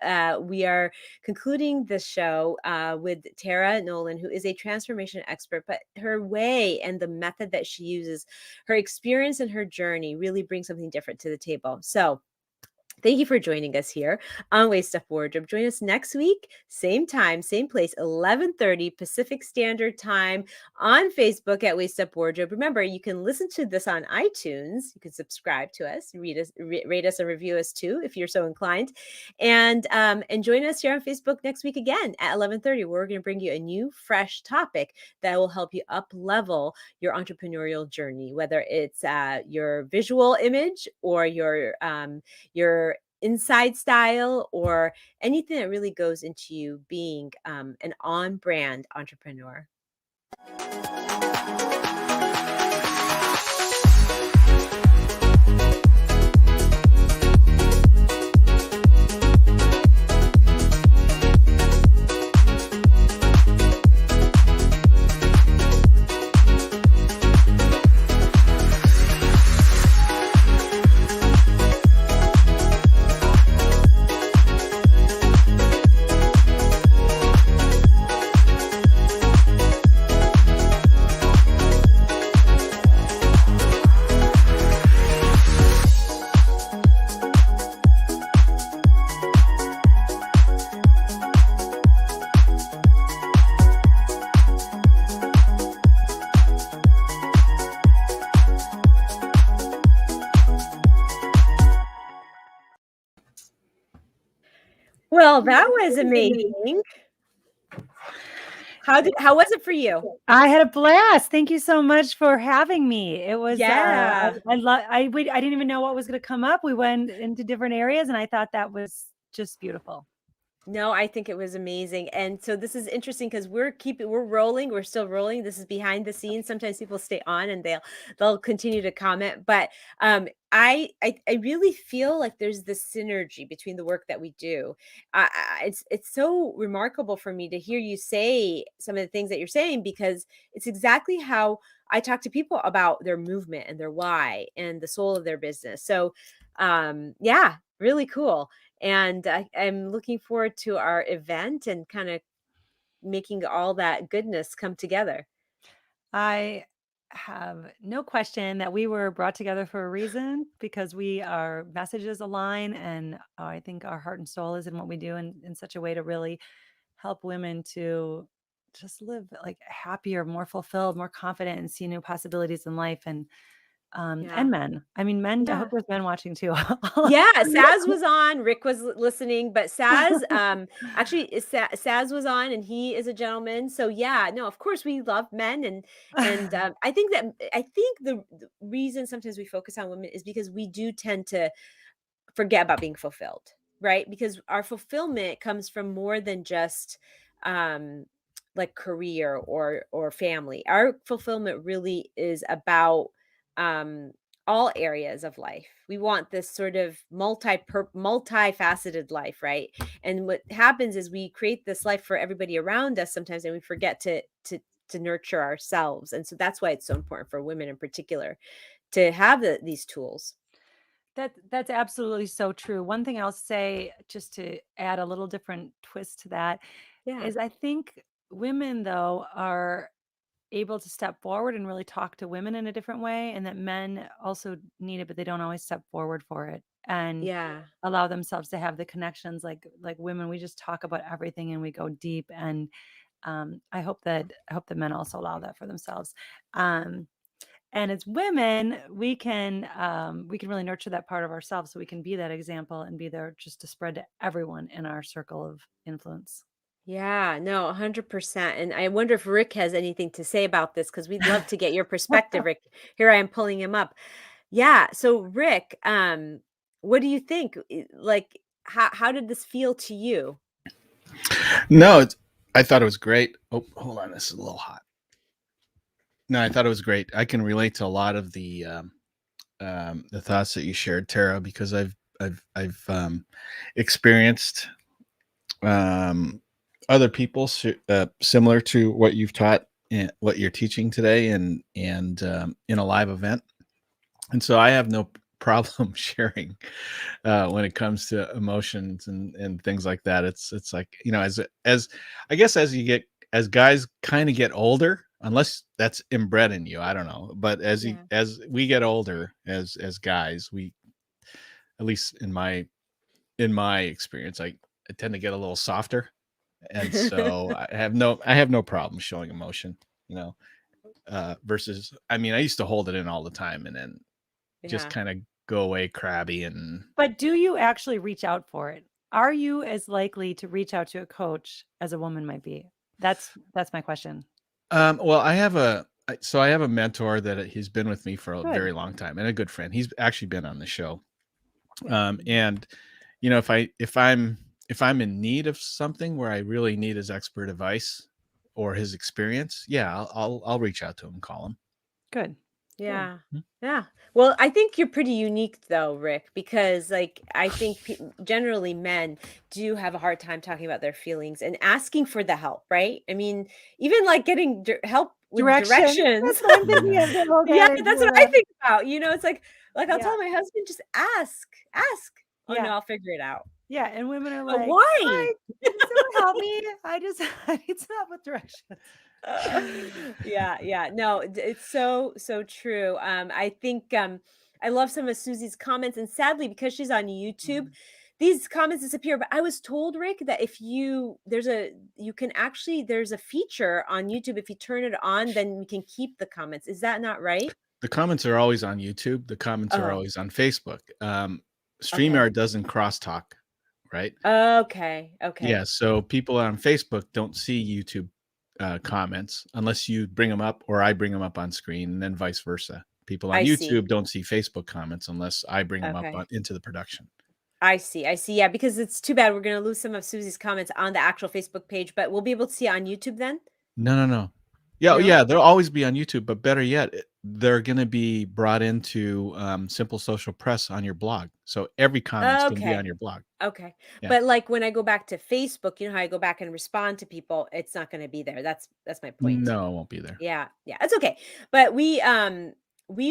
we are concluding the show with Tara Nolan, who is a transformation expert, but her way and the method that she uses, her experience and her journey really brings something different to the table. So thank you for joining us here on Waist Up Wardrobe. Join us next week, same time, same place, 11:30 Pacific Standard Time on Facebook at Waist Up Wardrobe. Remember, you can listen to this on iTunes. You can subscribe to us, rate us, and review us too, if you're so inclined. And join us here on Facebook next week again at 11:30. We're going to bring you a new, fresh topic that will help you up level your entrepreneurial journey, whether it's your visual image or your inside style or anything that really goes into you being an on-brand entrepreneur. Well, that was amazing. How was it for you? I had a blast. Thank you so much for having me. It was Yeah. I didn't even know what was going to come up. We went into different areas and I thought that was just beautiful. No, I think it was amazing. And so this is interesting because we're rolling, we're still rolling. This is behind the scenes. Sometimes people stay on and they'll continue to comment. But I really feel like there's this synergy between the work that we do. It's so remarkable for me to hear you say some of the things that you're saying, because it's exactly how I talk to people about their movement and their why and the soul of their business. So yeah, really cool. And I'm looking forward to our event and kind of making all that goodness come together. I have no question that we were brought together for a reason because our messages align and I think our heart and soul is in what we do in such a way to really help women to just live like happier, more fulfilled, more confident and see new possibilities in life Yeah. and men. I mean men, I Yeah. hope there's men watching too. Yeah, Saz was on, Rick was listening, but Saz, actually, Saz was on, and he is a gentleman. So yeah, no, of course we love men, and I think the reason sometimes we focus on women is because we do tend to forget about being fulfilled, right? Because our fulfillment comes from more than just um like career or family. Our fulfillment really is about um all areas of life. We want this sort of multifaceted life, right? And what happens is we create this life for everybody around us sometimes, and we forget to nurture ourselves. And so that's why it's so important for women in particular to have these tools. That's absolutely so true. One thing I'll say, just to add a little different twist to that, Yeah. is I think women, though, are able to step forward and really talk to women in a different way, and that men also need it, but they don't always step forward for it and Yeah. allow themselves to have the connections. Like women, we just talk about everything and we go deep. And I hope that men also allow that for themselves. Um, and as women, we can really nurture that part of ourselves so we can be that example and be there just to spread to everyone in our circle of influence. Yeah, no, 100%. And I wonder if Rick has anything to say about this, because we'd love to get your perspective, Rick. Here I am pulling him up. Yeah. So Rick, what do you think? Like, how did this feel to you? No, I thought it was great. Oh, hold on, this is a little hot. No, I thought it was great. I can relate to a lot of the thoughts that you shared, Tara, because I've experienced um, other people similar to what you've taught, and what you're teaching today, and in a live event. And so I have no problem sharing when it comes to emotions and things like that. It's like, as I guess as you get as guys kind of get older, unless that's inbred in you, I don't know. But Yeah. as we get older as guys, we, at least in my experience, I tend to get a little softer. And so I have no problem showing emotion, you know. Versus, I mean, I used to hold it in all the time and then just Yeah. kind of go away crabby and But do you actually reach out for it? Are you as likely to reach out to a coach as a woman might be? That's my question. well, I have a mentor that he's been with me for a Good. very long time and a good friend. He's actually been on the show. And if I'm in need of something where I really need his expert advice or his experience, yeah, I'll reach out to him, call him. Good. Yeah. Mhm. Yeah. Well, I think you're pretty unique though, Rick, because like I think generally men do have a hard time talking about their feelings and asking for the help, right? I mean, even like getting help with Direction. directions. That's what I'm thinking Yeah. of. The whole Yeah, guy that's for what I think about. It's like I'll yeah, tell my husband, just ask, ask. Oh no, yeah, I'll figure it out. yeah. And women are But like, why? "Hi, can someone help me? I just I need some help with directions." Yeah, yeah. No, it's so, so true. I think I love some of Susie's comments, and sadly, because she's on YouTube, Mhm. these comments disappear. But I was told, Rick, that if you can actually, there's a feature on YouTube. If you turn it on, then we can keep the comments. Is that not right? The comments are always on YouTube. The comments are Oh, always on Facebook. okay. StreamYard doesn't crosstalk, right? Okay. Yeah, Okay. so people on Facebook don't see YouTube comments unless you bring them up or I bring them up on screen, and then vice versa. People on I see. YouTube don't see Facebook comments unless I bring them up Okay. into the production. I see. I see. Yeah, because it's too bad we're going to lose some of Susie's comments on the actual Facebook page, but we'll be able to see it on YouTube then? No, no, no. Yeah, No? yeah, they'll always be on YouTube, but better yet, they're going to be brought into Simple Social Press on your blog. So every comment's going to be on Okay. your blog. Okay. Yeah. But, like, when I go back to Facebook, you know how I go back and respond to people, it's not gonna be there. That's my point. No, it won't be there. Yeah, yeah, it's okay. But we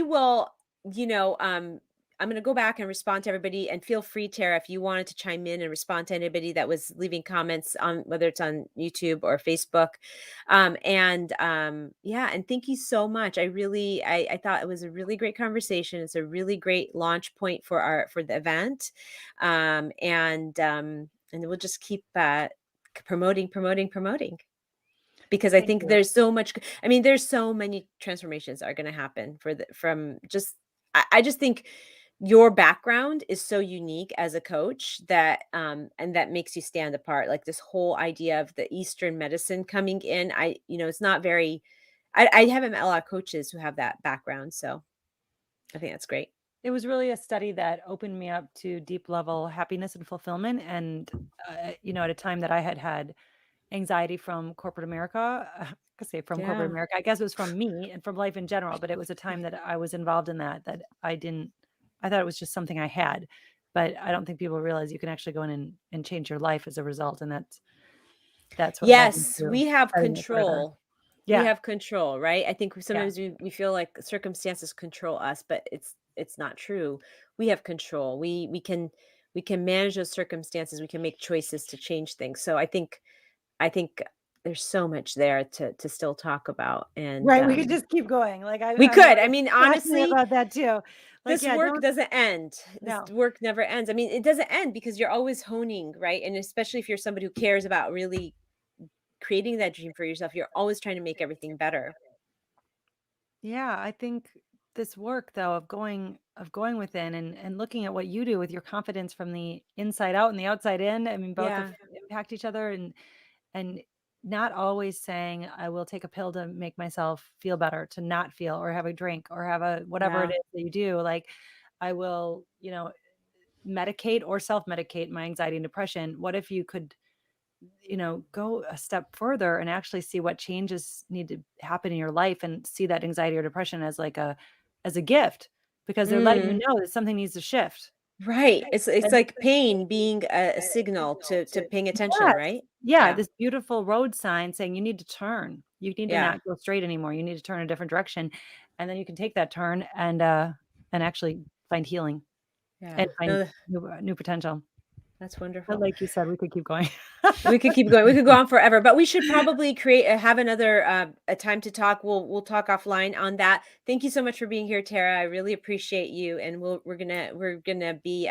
will, you know, um, I'm gonna go back and respond to everybody, and feel free, Tara, if you wanted to chime in and respond to anybody that was leaving comments on whether it's on YouTube or Facebook. Yeah, and thank you so much. I thought it was a really great conversation. It's a really great launch point for the event. And we'll just keep promoting because I Thank think you. there's so much. I mean, there's so many transformations that are going to happen from just. I just think your background is so unique as a coach that and that makes you stand apart. Like this whole idea of the Eastern medicine coming in. It's not very. I haven't met a lot of coaches who have that background, so I think that's great. It was really a study that opened me up to deep level happiness and fulfillment. And, at a time that I had anxiety from corporate America, I could say from corporate Yeah. America, I guess it was from me and from life in general, but it was a time that I was involved in that I thought it was just something I had, but I don't think people realize you can actually go in and change your life as a result. And that's what led me Yes, to we have studying it further. control. We Yeah. have control, right? I think Yeah. sometimes we feel like circumstances control us, but it's not true. We have control. We can manage those circumstances. We can make choices to change things. So I think there's so much there to still talk about. And Right, we could just keep going, like, we I'm could. I really mean, passionate honestly, about that too. Like, this yeah, work don't doesn't end. This no. work never ends. I mean, it doesn't end because you're always honing, right? And especially if you're somebody who cares about really creating that dream for yourself, you're always trying to make everything better. Yeah, I think this work though of going within and looking at what you do with your confidence from the inside out and the outside in, I mean, both of Yeah. impact each other and not always saying, "I will take a pill to make myself feel better," to not feel or have a drink or have a whatever it Yeah. is that you do, like, I will, medicate or self-medicate my anxiety and depression. What if you could go a step further and actually see what changes need to happen in your life and see that anxiety or depression as like as a gift because they're letting you Mm, know that something needs to shift. right. It's And like pain being a signal to paying attention, yes. right? Yeah, Yeah. this beautiful road sign saying you need to turn. You need to Yeah. not go straight anymore. You need to turn a different direction. And then you can take that turn and and actually find healing Yeah. and find No, new potential. that's But wonderful. like you said, we could keep going. We could keep going. We could go on forever, but we should probably have another a time to talk. We'll talk offline on that. Thank you so much for being here, Tara. I really appreciate you, and we're gonna be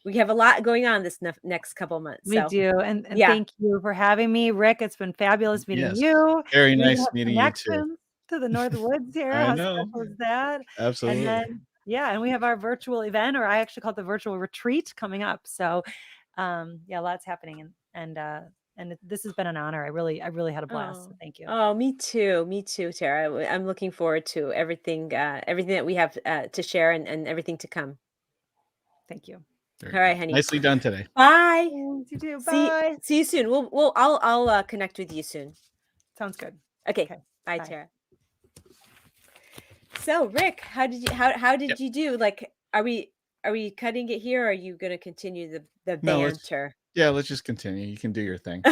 we have a lot going on this next couple months. We So do. And yeah, thank you for having me, Rick. It's been fabulous meeting Yes. you. Very We nice have meeting you too. connections to the North Woods here. I How know. special is that? And Absolutely. then, yeah, and we have our virtual event, or I actually call it the virtual retreat, coming up. So, yeah, lots happening, and this has been an honor. I really had a blast. So thank you. Oh, me too, Tara. I'm looking forward to everything that we have to share and everything to come. Thank you. Very All right, good. honey. Nicely done today. Bye. Thanks, you too. Bye. See you soon. I'll connect with you soon. Sounds good. Okay. Okay. Bye, Bye. Tara. So, Rick, how did Yep. you do? Like, are we cutting it here, or are you going to continue the No, banter? let's just continue. You can do your thing.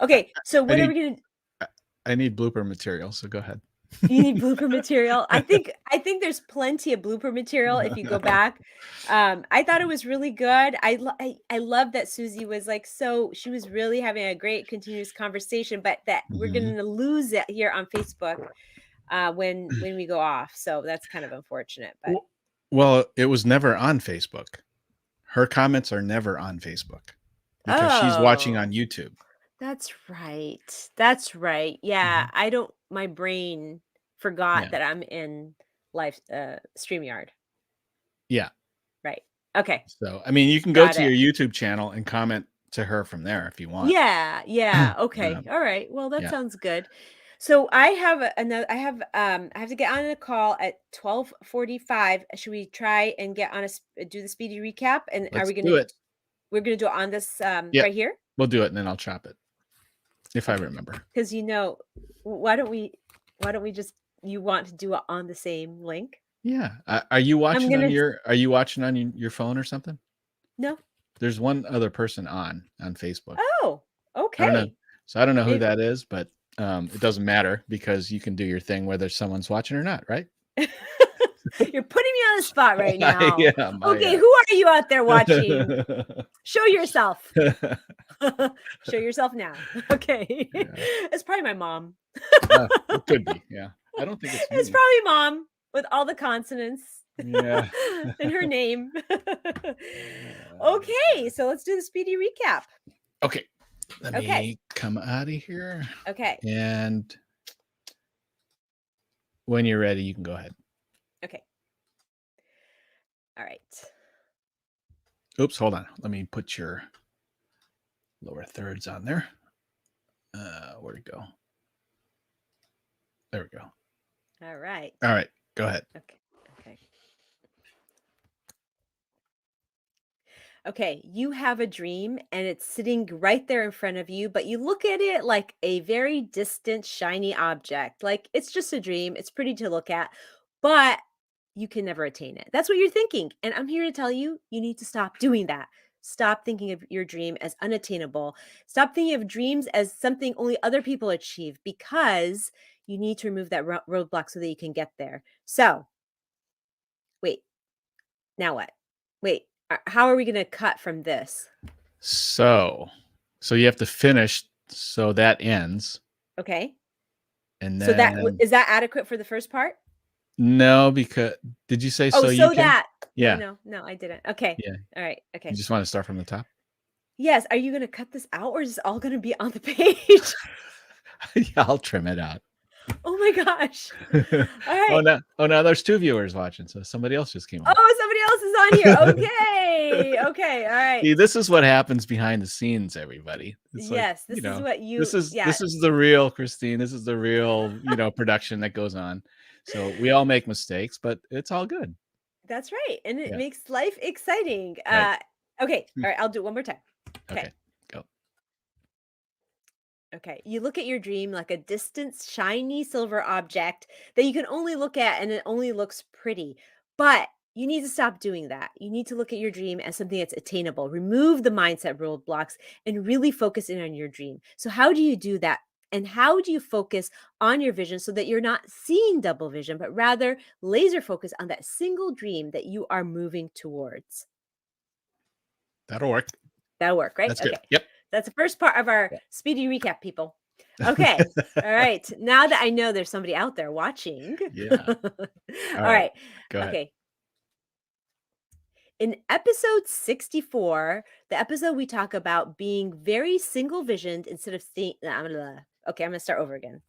Okay. So, what are we need- going to I need blooper material, so go ahead. You need blooper material? I think there's plenty of blooper material if you go back. I thought it was really good. I love that Susie was like, she was really having a great continuous conversation, but that we're Mhm. going to lose it here on Facebook when we go off. So that's kind of unfortunate. But Well, it was never on Facebook. Her comments are never on Facebook because she's watching on YouTube. That's right. That's right. Yeah, my brain forgot Yeah. that I'm in live StreamYard. Yeah. Right. Okay. So, I mean, you can go Got to it. your YouTube channel and comment to her from there if you want. Yeah. Okay. All right. Well, that yeah. sounds good. So I have another. I have to get on a call at 12:45. Should we try and get on do the speedy recap? And Let's are we do gonna? it. We're gonna do it on this Yep. right here. We'll do it and then I'll chop it if I remember. Because why don't we just you want to do it on the same link? Yeah. Are you watching gonna- on your phone or something? No. There's one other person on Facebook. Oh, okay. I don't know. So I don't know who Maybe- that is, but it doesn't matter because you can do your thing whether someone's watching or not, right? You're putting me on the spot right now. Yeah, okay, who are you out there watching? Show yourself. Show yourself now. Okay. Yeah. It's probably my mom. It could be. Yeah. I don't think It's probably mom with all the consonants. Yeah. in her name. Okay, so let's do the speedy recap. Okay. Let me come out of here. Okay. And when you're ready, you can go ahead. Okay. All right. Oops, hold on. Let me put your lower thirds on there. Where'd it go? There we go. All right. All right. Go ahead. Okay, you have a dream and it's sitting right there in front of you, but you look at it like a very distant, shiny object. Like it's just a dream. It's pretty to look at, but you can never attain it. That's what you're thinking. And I'm here to tell you, you need to stop doing that. Stop thinking of your dream as unattainable. Stop thinking of dreams as something only other people achieve, because you need to remove that roadblock so that you can get there. So, wait, now what? Wait. How are we going to cut from this? So you have to finish. So that ends. Okay. And then, so is that adequate for the first part? No, because did you say so? You can? Yeah. No, I didn't. Okay. Yeah. All right. Okay. You just want to start from the top? Yes. Are you going to cut this out, or is this all going to be on the page? Yeah, I'll trim it out. Oh my gosh. All right. Oh, now there's 2 viewers watching, so somebody else just came on. Oh, somebody else is on here. Okay. Okay. All right. See, this is what happens behind the scenes, everybody. It's yes, this is what you. This is the real Christine. This is the real, production that goes on. So we all make mistakes, but it's all good. That's right, and it makes life exciting. Right. Okay. All right. I'll do it one more time. Okay. Go. Okay, you look at your dream like a distant, shiny silver object that you can only look at and it only looks pretty. But you need to stop doing that. You need to look at your dream as something that's attainable. Remove the mindset roadblocks and really focus in on your dream. So, how do you do that? And how do you focus on your vision so that you're not seeing double vision, but rather laser focus on that single dream that you are moving towards? That'll work. That'll work, right? That's good. Okay. Yep. That's the first part of our Yeah. speedy recap, people. Okay. All right. Now that I know there's somebody out there watching. Yeah. All right. Go ahead. Okay. In episode 64, the episode we talk about being very single visioned instead of seeing. Okay, I'm going to start over again.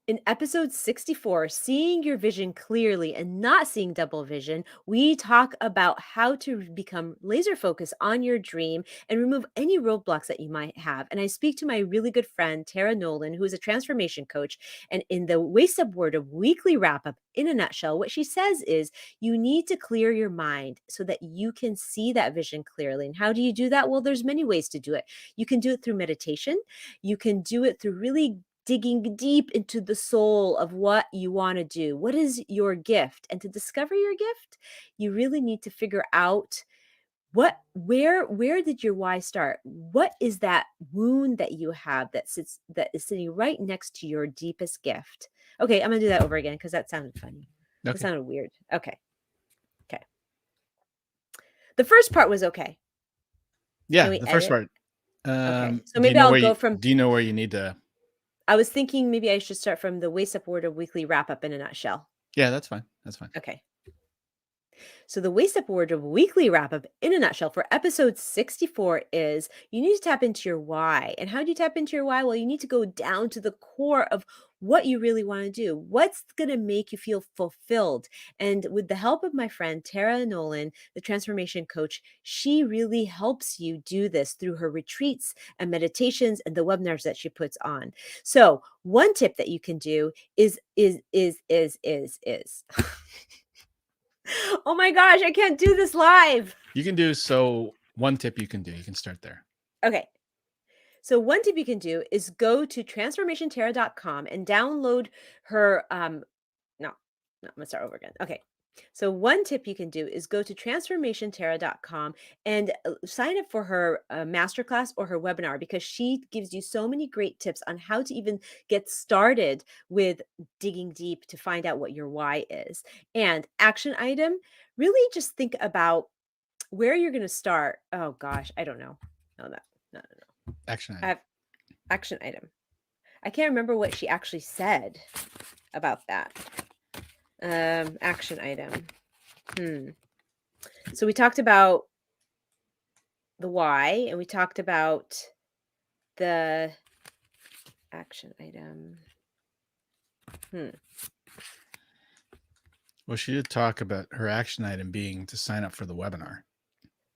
In episode 64, seeing your vision clearly and not seeing double vision, we talk about how to become laser focused on your dream and remove any roadblocks that you might have. And I speak to my really good friend, Tara Nolan, who is a transformation coach. And in the Waste Up Word of Weekly Wrap Up, in a nutshell, what she says is you need to clear your mind so that you can see that vision clearly. And how do you do that? Well, there's many ways to do it. You can do it through meditation. You can do it through really digging deep into the soul of what you want to do. What is your gift? And to discover your gift, you really need to figure out where did your why start? What is that wound that you have that is sitting right next to your deepest gift? Okay, I'm gonna do that over again because that sounded funny. That Okay. sounded weird. Okay. The first part was okay. Yeah, we the first edit? part. Okay. So do you maybe know I'll where go you, from do you know where you need to? I was thinking maybe I should start from the Waste Up Word of Weekly Wrap Up in a nutshell. Yeah, that's fine. That's fine. Okay. So the Waste Up Word of Weekly Wrap Up in a nutshell for episode 64 is you need to tap into your why. And how do you tap into your why? Well, you need to go down to the core of what you really want to do. What's going to make you feel fulfilled? And with the help of my friend, Tara Nolan, the transformation coach, she really helps you do this through her retreats and meditations and the webinars that she puts on. So one tip that you can do is oh my gosh, I can't do this live. You can do so. One tip you can do. You can start there. Okay. So one tip you can do is go to transformationterra.com and download her no, I'm gonna start over again. Okay. So one tip you can do is go to transformationterra.com and sign up for her masterclass or her webinar because she gives you so many great tips on how to even get started with digging deep to find out what your why is. And action item, really just think about where you're going to start. Oh gosh, I don't know. No. Action I item. have action item. I can't remember what she actually said about that. Action item. So we talked about the why and we talked about the action item. Well, she did talk about her action item being to sign up for the webinar.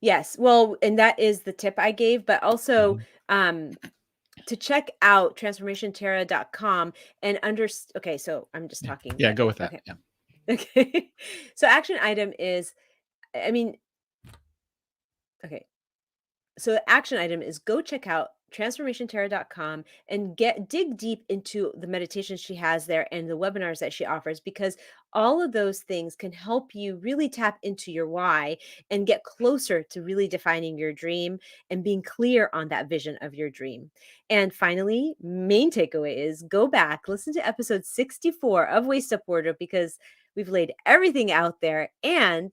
Yes. Well, and that is the tip I gave, but also to check out transformationterra.com and okay, so I'm just talking. Yeah, but, go with that. Okay. Yeah. Okay. So action item is, okay. So the action item is go check out transformationterra.com and dig deep into the meditations she has there and the webinars that she offers, because all of those things can help you really tap into your why and get closer to really defining your dream and being clear on that vision of your dream. And finally, main takeaway is go back, listen to episode 64 of Waste Up Wardrobe, because we've laid everything out there. And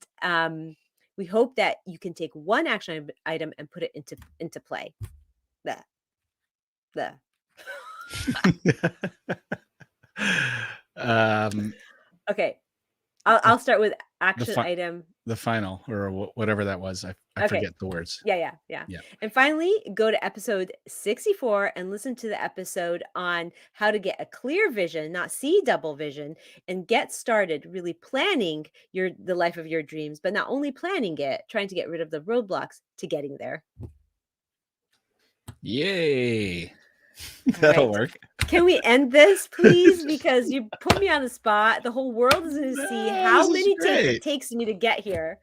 we hope that you can take one action item and put it into play. Okay. I'll start with action item. The final or whatever that was. I Okay. forget the words. Yeah. And finally, go to episode 64 and listen to the episode on how to get a clear vision, not see double vision, and get started really planning the life of your dreams, but not only planning it, trying to get rid of the roadblocks to getting there. Yay. That'll work. Can we end this, please? Because you put me on the spot. The whole world is going to see how many takes it takes me to get here.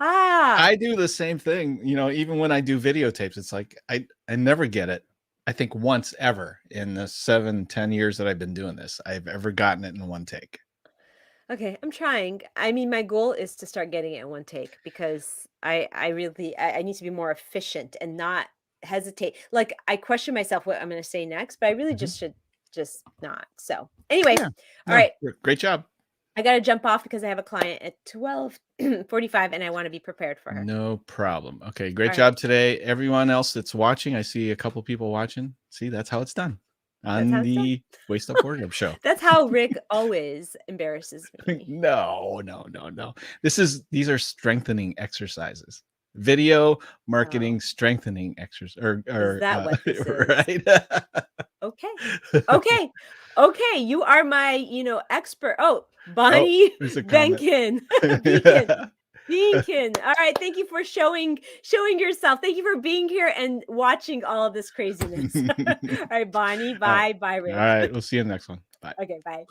I do the same thing. Even when I do videotapes, it's like I never get it. I think once ever in the 7-10 years that I've been doing this, I've ever gotten it in one take. Okay, I'm trying. My goal is to start getting it in one take because I need to be more efficient and not hesitate. Like I question myself what I'm going to say next, but I really Mhm. just should just not. So anyway, Yeah. all No, right. great job. I got to jump off because I have a client at 12:45 and I want to be prepared for her. No problem. Okay, great All job right. today. Everyone else that's watching, I see a couple people watching. See, that's how it's done That's how on it's done. the Waist Up Wardrobe Show. That's how Rick always embarrasses me. No. These are strengthening exercises. Video marketing Oh, strengthening exercise is that what this is? right. Okay. Okay. Okay. You are my, expert. Oh, Oh, Bonnie there's a comment. Benkin. Beacon. Beacon. All right. Thank you for showing yourself. Thank you for being here and watching all of this craziness. All right, Bonnie. All right. Bye. Bye, All Rick. right. We'll see you in the next one. Bye. Okay, bye.